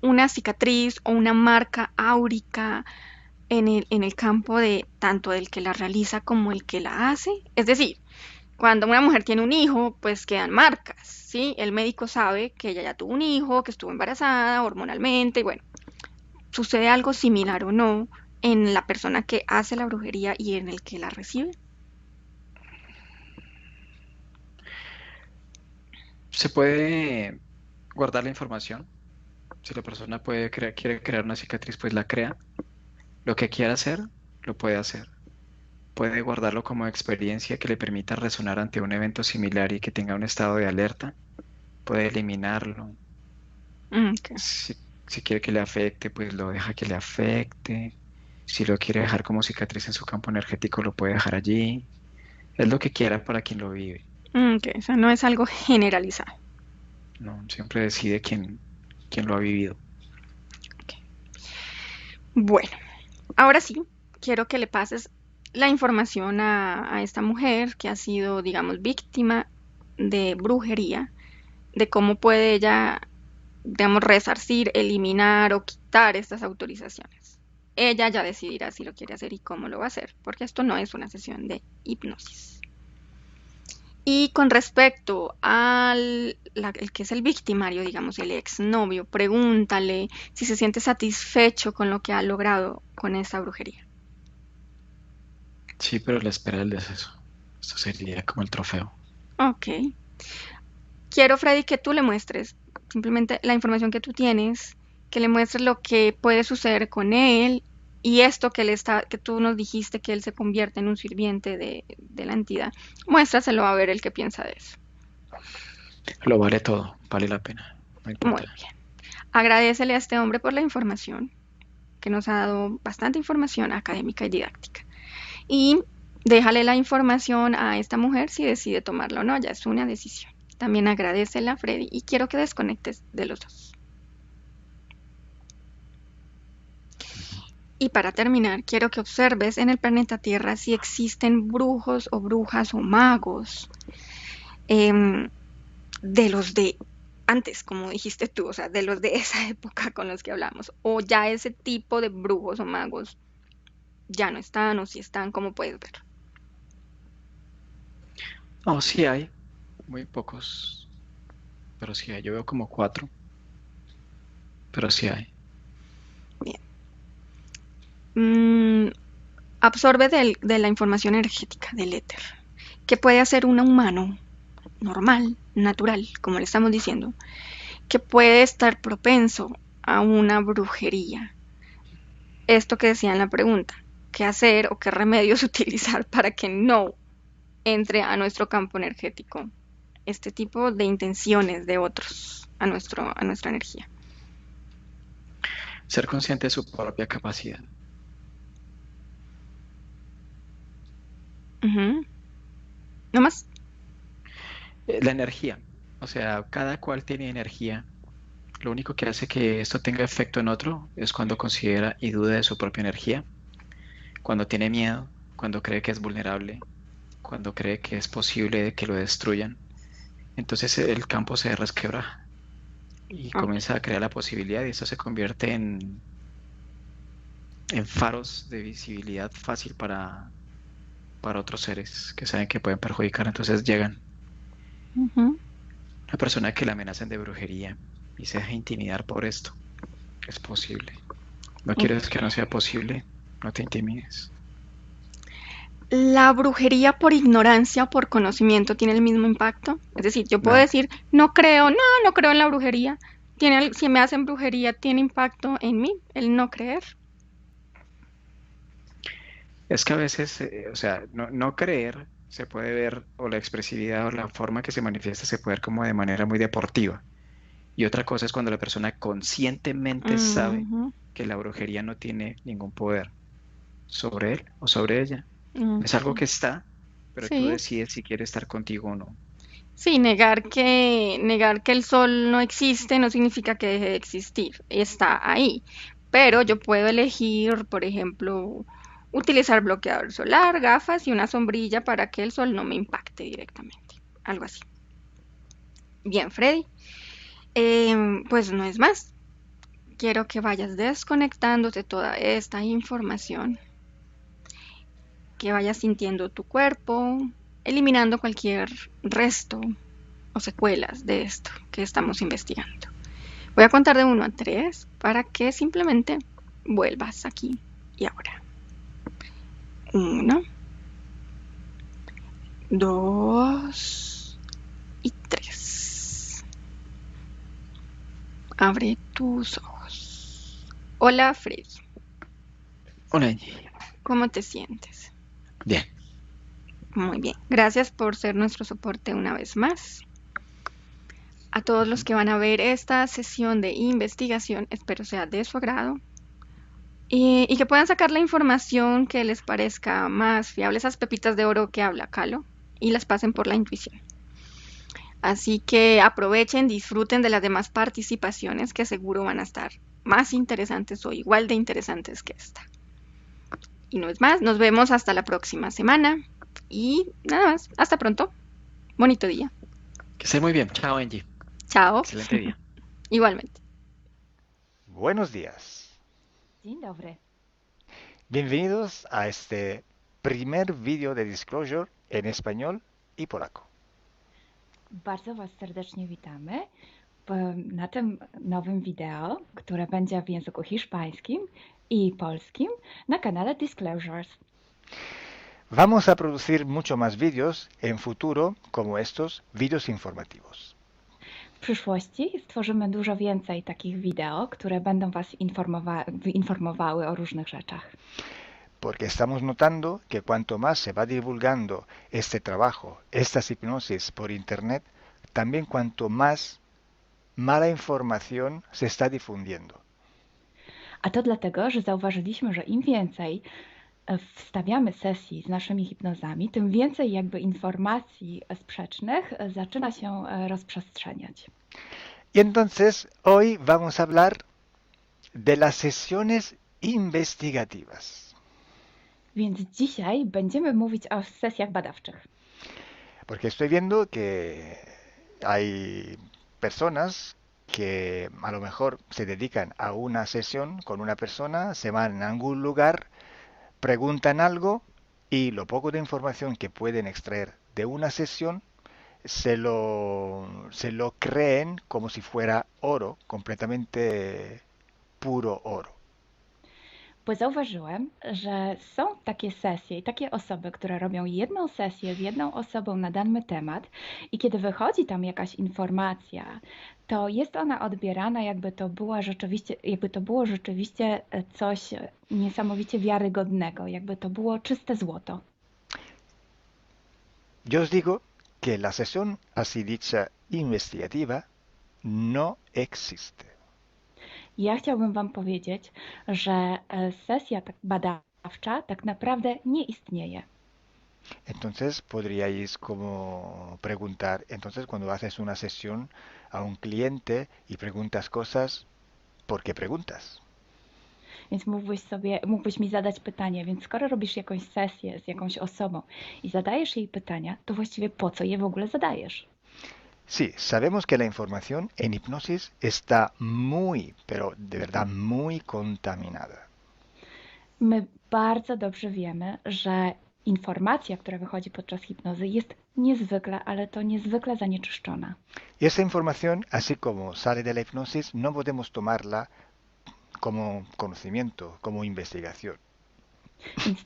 una cicatriz o una marca áurica en el campo de tanto del que la realiza como el que la hace. Es decir, cuando una mujer tiene un hijo, pues quedan marcas, ¿sí? El médico sabe que ella ya tuvo un hijo, que estuvo embarazada hormonalmente, y bueno, sucede algo similar o no en la persona que hace la brujería y en el que la recibe. Se puede guardar la información. Si la persona quiere crear una cicatriz, pues la crea. Lo que quiera hacer, lo puede hacer. Puede guardarlo como experiencia que le permita resonar ante un evento similar y que tenga un estado de alerta. Puede eliminarlo. Okay. Si, si quiere que le afecte, pues lo deja que le afecte. Si lo quiere dejar como cicatriz en su campo energético, lo puede dejar allí. Es lo que quiera para quien lo vive. Okay. O sea, no es algo generalizado. No, siempre decide quién lo ha vivido. Okay. Bueno, ahora sí, quiero que le pases la información a esta mujer que ha sido, digamos, víctima de brujería, de cómo puede ella, digamos, resarcir, eliminar o quitar estas autorizaciones. Ella ya decidirá si lo quiere hacer y cómo lo va a hacer, porque esto no es una sesión de hipnosis. Y con respecto al el que es el victimario, digamos, el exnovio, pregúntale si se siente satisfecho con lo que ha logrado con esta brujería. Sí, pero la espera del deceso. Esto sería como el trofeo. Ok. Quiero, Freddy, que tú le muestres simplemente la información que tú tienes, que le muestres lo que puede suceder con él y esto que tú nos dijiste que él se convierte en un sirviente de la entidad. Muéstraselo a ver el que piensa de eso. Lo vale todo, vale la pena, no Muy importa. bien. Agradecele a este hombre por la información, que nos ha dado bastante información académica y didáctica. Y déjale la información a esta mujer si decide tomarla o no, ya es una decisión. También agradecele a Freddy y quiero que desconectes de los dos. Y para terminar, quiero que observes en el planeta Tierra si existen brujos o brujas o magos em, de los de antes, como dijiste tú, o sea, de los de esa época con los que hablamos, o ya ese tipo de brujos o magos ya no están o si están, como puedes ver. Oh, sí hay, muy pocos, pero sí hay. Yo veo como cuatro, pero sí hay. Bien. Mm, absorbe de la información energética del éter. ¿Qué puede hacer un humano normal, natural, como le estamos diciendo, que puede estar propenso a una brujería? Esto que decía en la pregunta, ¿qué hacer o qué remedios utilizar para que no entre a nuestro campo energético este tipo de intenciones de otros a nuestra energía? Ser consciente de su propia capacidad. Ujú. ¿No más? La energía. O sea, cada cual tiene energía. Lo único que hace que esto tenga efecto en otro es cuando considera y duda de su propia energía, cuando tiene miedo, cuando cree que es vulnerable, cuando cree que es posible que lo destruyan. Entonces el campo se resquebraja y Ok. comienza a crear la posibilidad y eso se convierte en faros de visibilidad fácil para otros seres que saben que pueden perjudicar. Entonces llegan. Ujú. Una persona que la amenazan de brujería y se deja intimidar por esto. Es posible. ¿No quieres Ok. que no sea posible? No te intimides. ¿La brujería por ignorancia o por conocimiento tiene el mismo impacto? Es decir, yo puedo No. decir, no creo, no creo en la brujería. Si me hacen brujería, ¿tiene impacto en mí el no creer? Es que a veces, o sea, no creer se puede ver, o la expresividad o la forma que se manifiesta se puede ver como de manera muy deportiva. Y otra cosa es cuando la persona conscientemente sabe Ujú. que la brujería no tiene ningún poder sobre él o sobre ella. Es algo Ok. que está, pero tú Sí, decides si quiere estar contigo o no. sí, negar que el sol no existe no significa que deje de existir, está ahí. Pero yo puedo elegir, por ejemplo, utilizar bloqueador solar, gafas y una sombrilla para que el sol no me impacte directamente. Algo así. Bien, Freddy. Pues no es más. Quiero que vayas desconectándote toda esta información, que vayas sintiendo tu cuerpo, eliminando cualquier resto o secuelas de esto que estamos investigando. Voy a contar de 1 a 3 para que simplemente vuelvas aquí y ahora. 1, 2 y 3. Abre tus ojos. Hola, Freddy. Hola, Angie. ¿Cómo te sientes? Bien. Muy bien. Gracias por ser nuestro soporte una vez más. A todos los Ujú. que van a ver esta sesión de investigación, espero sea de su agrado y que puedan sacar la información que les parezca más fiable, esas pepitas de oro que habla Calo, y las pasen por la intuición. Así que aprovechen, disfruten de las demás participaciones que seguro van a estar más interesantes o igual de interesantes que esta. Y no es más, nos vemos hasta la próxima semana y nada más, hasta pronto. Bonito día. Que esté muy bien. Chao, Angie. Chao. Excelente día. Igualmente. Buenos días. Dzień dobry. Bienvenidos a este primer vídeo de Disclosure en español y polaco. Bardzo Was serdecznie witamy na tym nowym wideo, które będzie w języku hiszpańskim i polskim na kanale Disclosures. Vamos a producir mucho más vídeos en futuro como estos vídeos informativos. W przyszłości stworzymy dużo więcej takich wideo, które będą Was informowały o różnych rzeczach. Porque estamos notando que cuanto más se va divulgando este trabajo, estas hipnosis por internet, también cuanto más mala información se está difundiendo. A to dlatego, że zauważyliśmy, że im więcej wstawiamy sesji z naszymi hipnozami, tym więcej jakby informacji sprzecznych zaczyna się rozprzestrzeniać. Y entonces hoy vamos a hablar de las sesiones investigativas. Więc dzisiaj będziemy mówić o sesjach badawczych. Porque estoy viendo que hay personas que a lo mejor se dedican a una sesión con una persona, se van a algún lugar, preguntan algo y lo poco de información que pueden extraer de una sesión se lo creen como si fuera oro, completamente puro oro. Bo zauważyłem, że są takie sesje i takie osoby, które robią jedną sesję z jedną osobą na dany temat i kiedy wychodzi tam jakaś informacja, to jest ona odbierana jakby to było rzeczywiście coś niesamowicie wiarygodnego, jakby to było czyste złoto. Yo os digo que la sesión así dicha investigativa no existe. Ja chciałbym Wam powiedzieć, że sesja badawcza tak naprawdę nie istnieje. Entonces podríais como preguntar, entonces cuando haces una sesión a un cliente y preguntas cosas, ¿por qué preguntas? Więc mógłbyś mi zadać pytanie, więc skoro robisz jakąś sesję z jakąś osobą i zadajesz jej pytania, to właściwie po co je w ogóle zadajesz? Sí, sabemos que la información en hipnosis está muy, pero de verdad muy contaminada. My bardzo dobrze wiemy, że informacja, która wychodzi podczas hipnozy, jest niezwykle, ale to niezwykle zanieczyszczona. Y esa información, así como sale de la hipnosis, no podemos tomarla como conocimiento, como investigación. Więc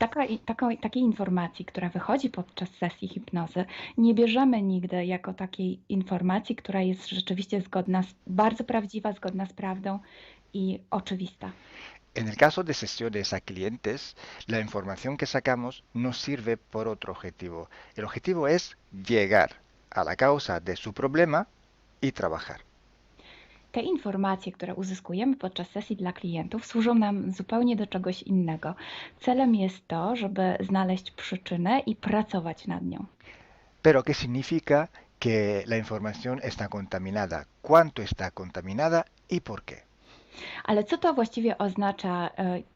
takiej informacji, która wychodzi podczas sesji hipnozy, nie bierzemy nigdy jako takiej informacji, która jest rzeczywiście bardzo prawdziwa, zgodna z prawdą i oczywista. En el caso de sesiones a clientes, la información que sacamos nos sirve por otro objetivo. El objetivo es llegar a la causa de su problema y trabajar. Te informacje, które uzyskujemy podczas sesji dla klientów, służą nam zupełnie do czegoś innego. Celem jest to, żeby znaleźć przyczynę i pracować nad nią. Pero ¿qué significa que la información está contaminada? ¿Cuánto está contaminada y por qué? Ale co to właściwie oznacza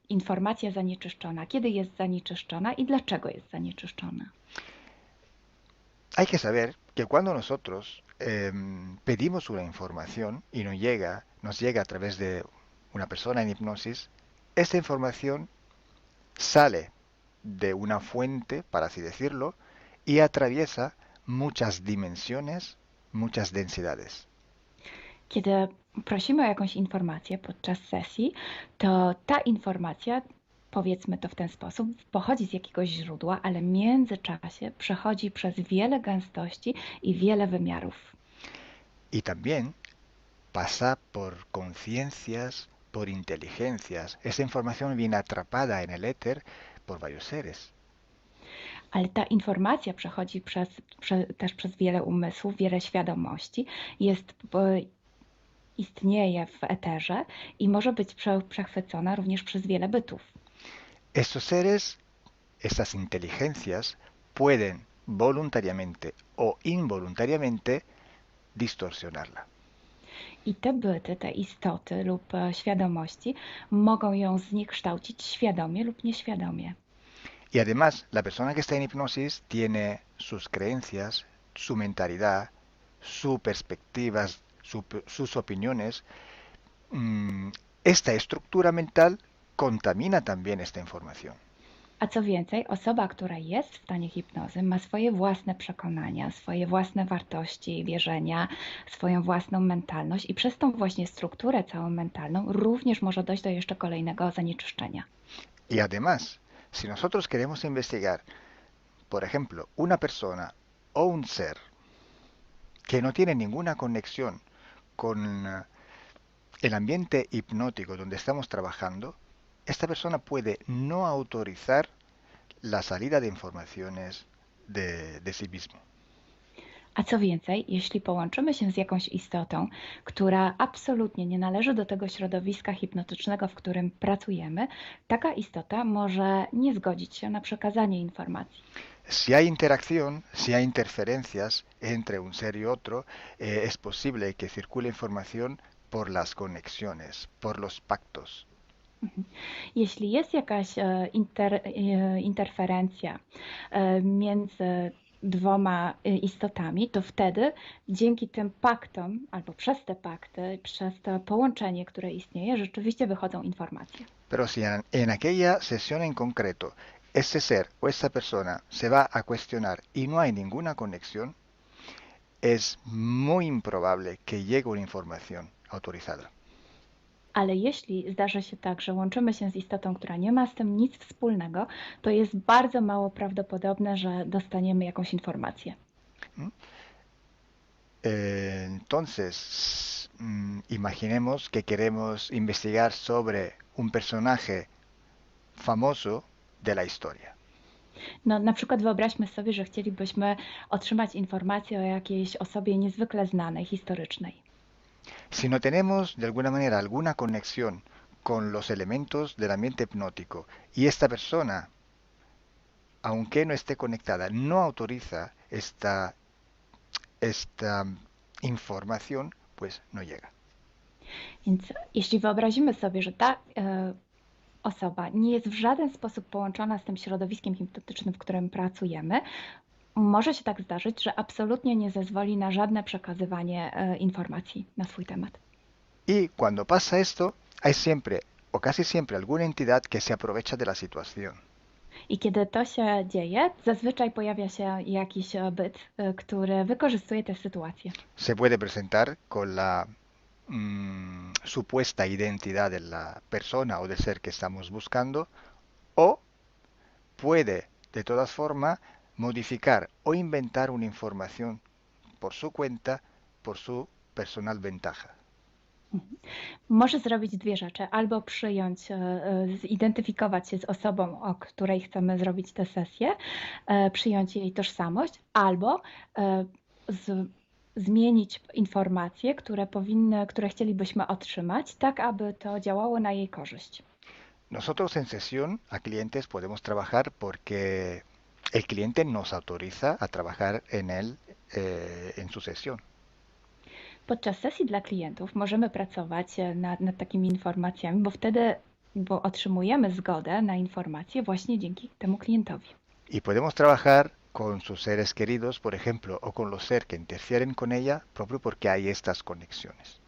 informacja zanieczyszczona? Kiedy jest zanieczyszczona i dlaczego jest zanieczyszczona? Hay que saber que cuando nosotros pedimos una información y nos llega a través de una persona en hipnosis, esta información sale de una fuente, para así decirlo, y atraviesa muchas dimensiones, muchas densidades. Kiedy prosimy o jakąś informację podczas sesji, to ta informacja, powiedzmy to w ten sposób, pochodzi z jakiegoś źródła, ale w międzyczasie przechodzi przez wiele gęstości i wiele wymiarów. Y también pasa por conciencias, por inteligencias. Esa información viene atrapada en el éter por varios seres. Ale ta informacja przechodzi też przez wiele umysłów, wiele świadomości, istnieje w eterze i może być przechwycona również przez wiele bytów. Estos seres, estas inteligencias, pueden voluntariamente o involuntariamente distorsionarla. I te byty, te istoty lub świadomości mogą ją zniekształcić świadomie lub nieświadomie. Y además, la persona que está en hipnosis tiene sus creencias, su mentalidad, sus perspectivas, sus opiniones. Esta estructura mental contamina también esta información. A co więcej, osoba, która jest w stanie hipnozy, ma swoje własne przekonania, swoje własne wartości, wierzenia, swoją własną mentalność i przez tą właśnie strukturę całą mentalną również może dojść do jeszcze kolejnego zanieczyszczenia. Y además, si nosotros queremos investigar, por ejemplo, una persona o un ser que no tiene ninguna conexión con el ambiente hipnótico donde estamos trabajando, esta persona puede no autorizar la salida de informaciones de sí mismo. A co więcej, jeśli połączymy się z jakąś istotą, która absolutnie nie należy do tego środowiska hipnotycznego, w którym pracujemy, taka istota może nie zgodzić się na przekazanie informacji. Si hay interacción, si hay interferencias entre un ser y otro, es posible que circule información por las conexiones, por los pactos. Jeśli jest jakaś interferencja między dwoma istotami, to wtedy dzięki tym paktom, albo przez te pakty, przez to połączenie, które istnieje, rzeczywiście wychodzą informacje. Pero si en aquella sesión en concreto ese ser o esa persona se va a cuestionar y no hay ninguna conexión, es muy improbable que llegue una información autorizada. Ale jeśli zdarzy się tak, że łączymy się z istotą, która nie ma z tym nic wspólnego, to jest bardzo mało prawdopodobne, że dostaniemy jakąś informację. Entonces, imaginemos que queremos investigar sobre un personaje famoso de la historia. No, na przykład wyobraźmy sobie, że chcielibyśmy otrzymać informację o jakiejś osobie niezwykle znanej, historycznej. Si no tenemos de alguna manera alguna conexión con los elementos del ambiente hipnótico y esta persona, aunque no esté conectada, no autoriza esta información, pues no llega. Więc jeśli wyobrazimy sobie, że ta osoba nie jest w żaden sposób połączona z tym środowiskiem hipnotycznym, w którym pracujemy, może się tak zdarzyć, że absolutnie nie zezwoli na żadne przekazywanie informacji na swój temat. Y cuando pasa esto, hay siempre o casi siempre alguna entidad que se aprovecha de la situación. I kiedy to się dzieje, zazwyczaj pojawia się jakiś byt, który wykorzystuje tę sytuację. Se puede presentar con la supuesta identidad de la persona o del ser que estamos buscando, o puede de todas formas modificar o inventar una información por su cuenta, por su personal ventaja. Może zrobić dwie rzeczy. Albo przyjąć, zidentyfikować się z osobą, o której chcemy zrobić tę sesję, przyjąć jej tożsamość, albo zmienić informacje, które chcielibyśmy otrzymać, tak aby to działało na jej korzyść. Nosotros en sesión a clientes podemos trabajar porque el cliente nos autoriza a trabajar en él en su sesión. Podczas sesji dla klientów możemy pracować nad takimi informacjami, bo otrzymujemy zgodę na informacje właśnie dzięki temu klientowi. Y podemos trabajar con sus seres queridos, por ejemplo, o con los seres que interfieren con ella, propio porque hay estas conexiones.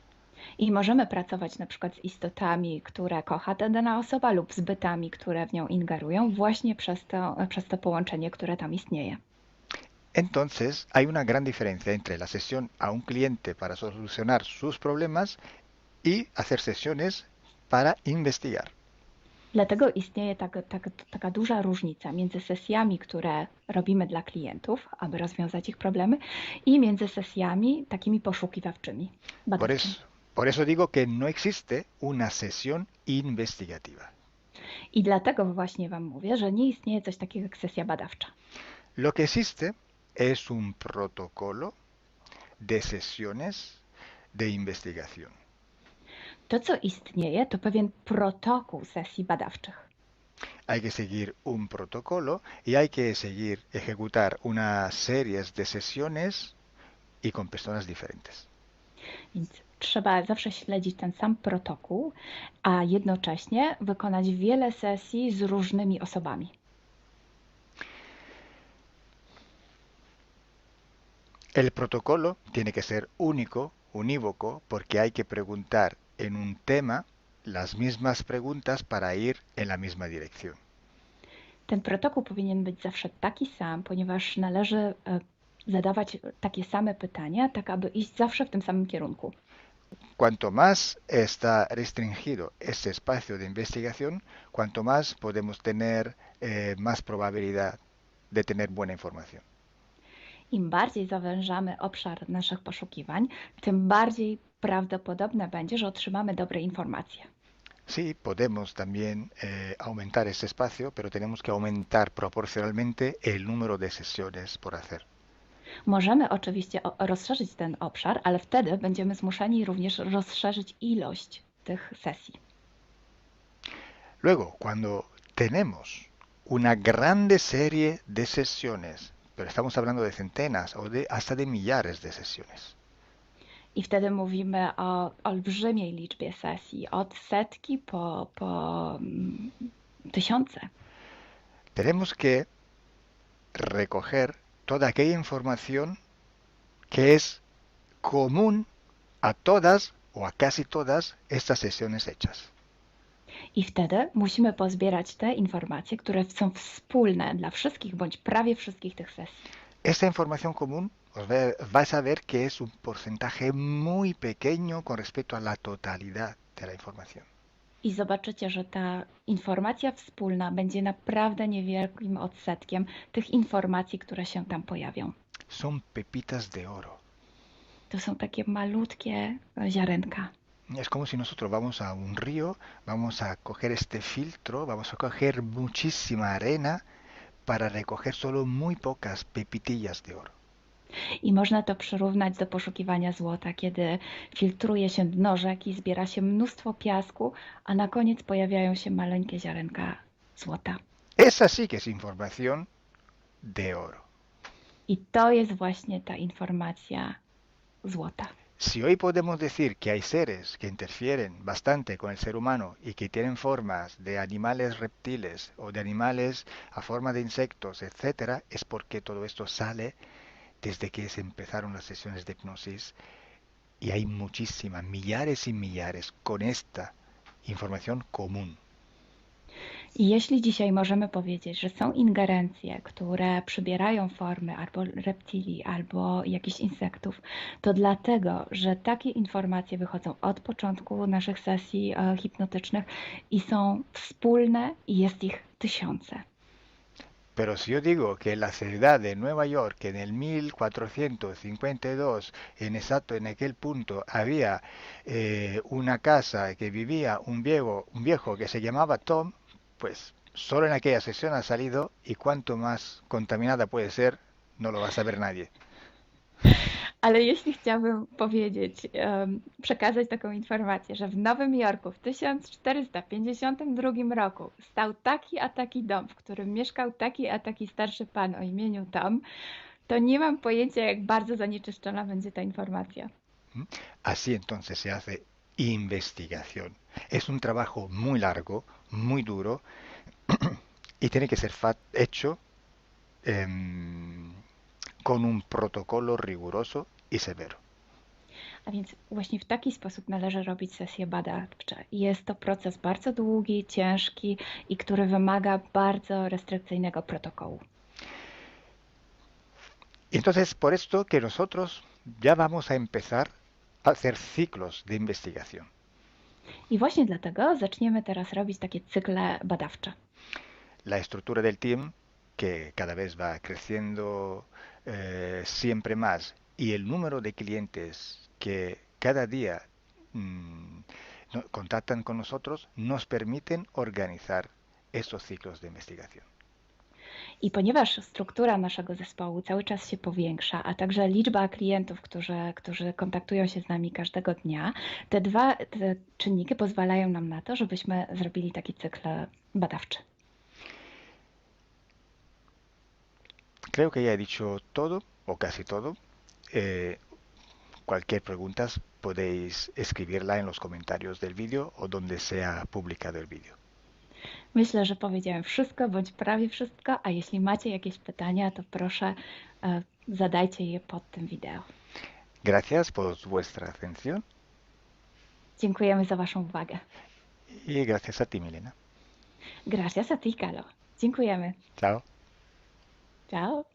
I możemy pracować na przykład z istotami, które kocha ta dana osoba, lub z bytami, które w nią ingerują, właśnie przez to połączenie, które tam istnieje. Entonces, hay una gran diferencia entre la sesión a un cliente para solucionar sus problemas y hacer sesiones para investigar. Dlatego istnieje taka duża różnica między sesjami, które robimy dla klientów, aby rozwiązać ich problemy, i między sesjami takimi poszukiwawczymi, badawczymi. Por eso digo que no existe una sesión investigativa. I dlatego właśnie Wam mówię, że nie istnieje coś takiego jak sesja badawcza. Lo que existe es un protocolo de sesiones de investigación. To, co istnieje, to pewien protokół sesji badawczych. Hay que seguir un protocolo y hay que ejecutar una serie de sesiones y con personas diferentes. Więc trzeba zawsze śledzić ten sam protokół, a jednocześnie wykonać wiele sesji z różnymi osobami. El protocolo tiene que ser único, unívoco, porque hay que preguntar en un tema las mismas preguntas para ir en la misma dirección. Ten protokół powinien być zawsze taki sam, ponieważ należy zadawać takie same pytania, tak aby iść zawsze w tym samym kierunku. Cuanto más está restringido este espacio de investigación, cuanto más podemos tener más probabilidad de tener buena información. Im bardziej zawężamy obszar naszych poszukiwań, tym bardziej prawdopodobne będzie, że otrzymamy dobre informacje. Sí, podemos también aumentar ese espacio, pero tenemos que aumentar proporcionalmente el número de sesiones por hacer. Możemy oczywiście rozszerzyć ten obszar, ale wtedy będziemy zmuszeni również rozszerzyć ilość tych sesji. Luego, cuando tenemos una grande serie de sesiones, pero estamos hablando de centenas o hasta de millares de sesiones. I wtedy mówimy o olbrzymiej liczbie sesji, od setki po tysiące. Tenemos que recoger toda aquella información que es común a todas o a casi todas estas sesiones hechas. I wtedy musimy pozbierać te informacje, które są wspólne dla wszystkich bądź prawie wszystkich tych sesji. Esta información común vais a ver que es un porcentaje muy pequeño con respecto a la totalidad de la información. I zobaczycie, że ta informacja wspólna będzie naprawdę niewielkim odsetkiem tych informacji, które się tam pojawią. Son pepitas de oro. To są takie malutkie ziarenka. Es como si nosotros vamos a un río, vamos a coger este filtro, vamos a coger muchísima arena para recoger solo muy pocas pepitillas de oro. I można to przyrównać do poszukiwania złota, kiedy filtruje się dno rzeki, zbiera się mnóstwo piasku, a na koniec pojawiają się maleńkie ziarenka złota. Esa sí que es información de oro. I to jest właśnie ta informacja złota. Si hoy podemos decir que hay seres que interfieren bastante con el ser humano y que tienen formas de animales reptiles o de animales a forma de insectos, etcétera, es porque todo esto sale desde que se empezaron las sesiones de hipnosis y hay muchísimas, millares y millares con esta información común. I jeśli dzisiaj możemy powiedzieć, że są ingerencje, które przybierają formy albo reptilii, albo jakichś insektów, to dlatego, że takie informacje wychodzą od początku naszych sesji hipnotycznych i są wspólne i jest ich tysiące. Pero si yo digo que en la ciudad de Nueva York en el 1452, en aquel punto, había una casa que vivía un viejo que se llamaba Tom, pues solo en aquella sesión ha salido y cuanto más contaminada puede ser, no lo va a saber nadie. Ale jeśli chciałabym powiedzieć, przekazać taką informację, że w Nowym Jorku w 1452 roku stał taki a taki dom, w którym mieszkał taki a taki starszy pan o imieniu Tom, to nie mam pojęcia, jak bardzo zanieczyszczona będzie ta informacja. Así entonces se hace investigación. Es un trabajo muy largo, muy duro y tiene que ser hecho con un protocolo riguroso y severo. A więc właśnie w taki sposób należy robić sesje badawcze. Jest to proces bardzo długi, ciężki i który wymaga bardzo restrykcyjnego protokołu. Entonces, por esto que nosotros ya vamos a empezar a hacer ciclos de investigación. I właśnie dlatego zaczniemy teraz robić takie cykle badawcze. La estructura del team, que cada vez va creciendo siempre más, y el número de clientes que cada día contactan con nosotros, nos permiten organizar estos ciclos de investigación. I ponieważ struktura naszego zespołu cały czas się powiększa, a także liczba klientów, którzy kontaktują się z nami każdego dnia, te czynniki pozwalają nam na to, żebyśmy zrobili taki cykl badawczy. Creo que ya he dicho todo, o casi todo. Cualquier pregunta podéis escribirla en los comentarios del vídeo o donde sea publicado el vídeo. Myślę, że powiedziałem wszystko, bądź prawie wszystko, a jeśli macie jakieś pytania, to proszę zadajcie je pod tym wideo. Gracias por vuestra atención. Dziękujemy za waszą uwagę. Y gracias a ti, Milena. Gracias a ti, Kalo. Dziękujemy. Chao. Ciao.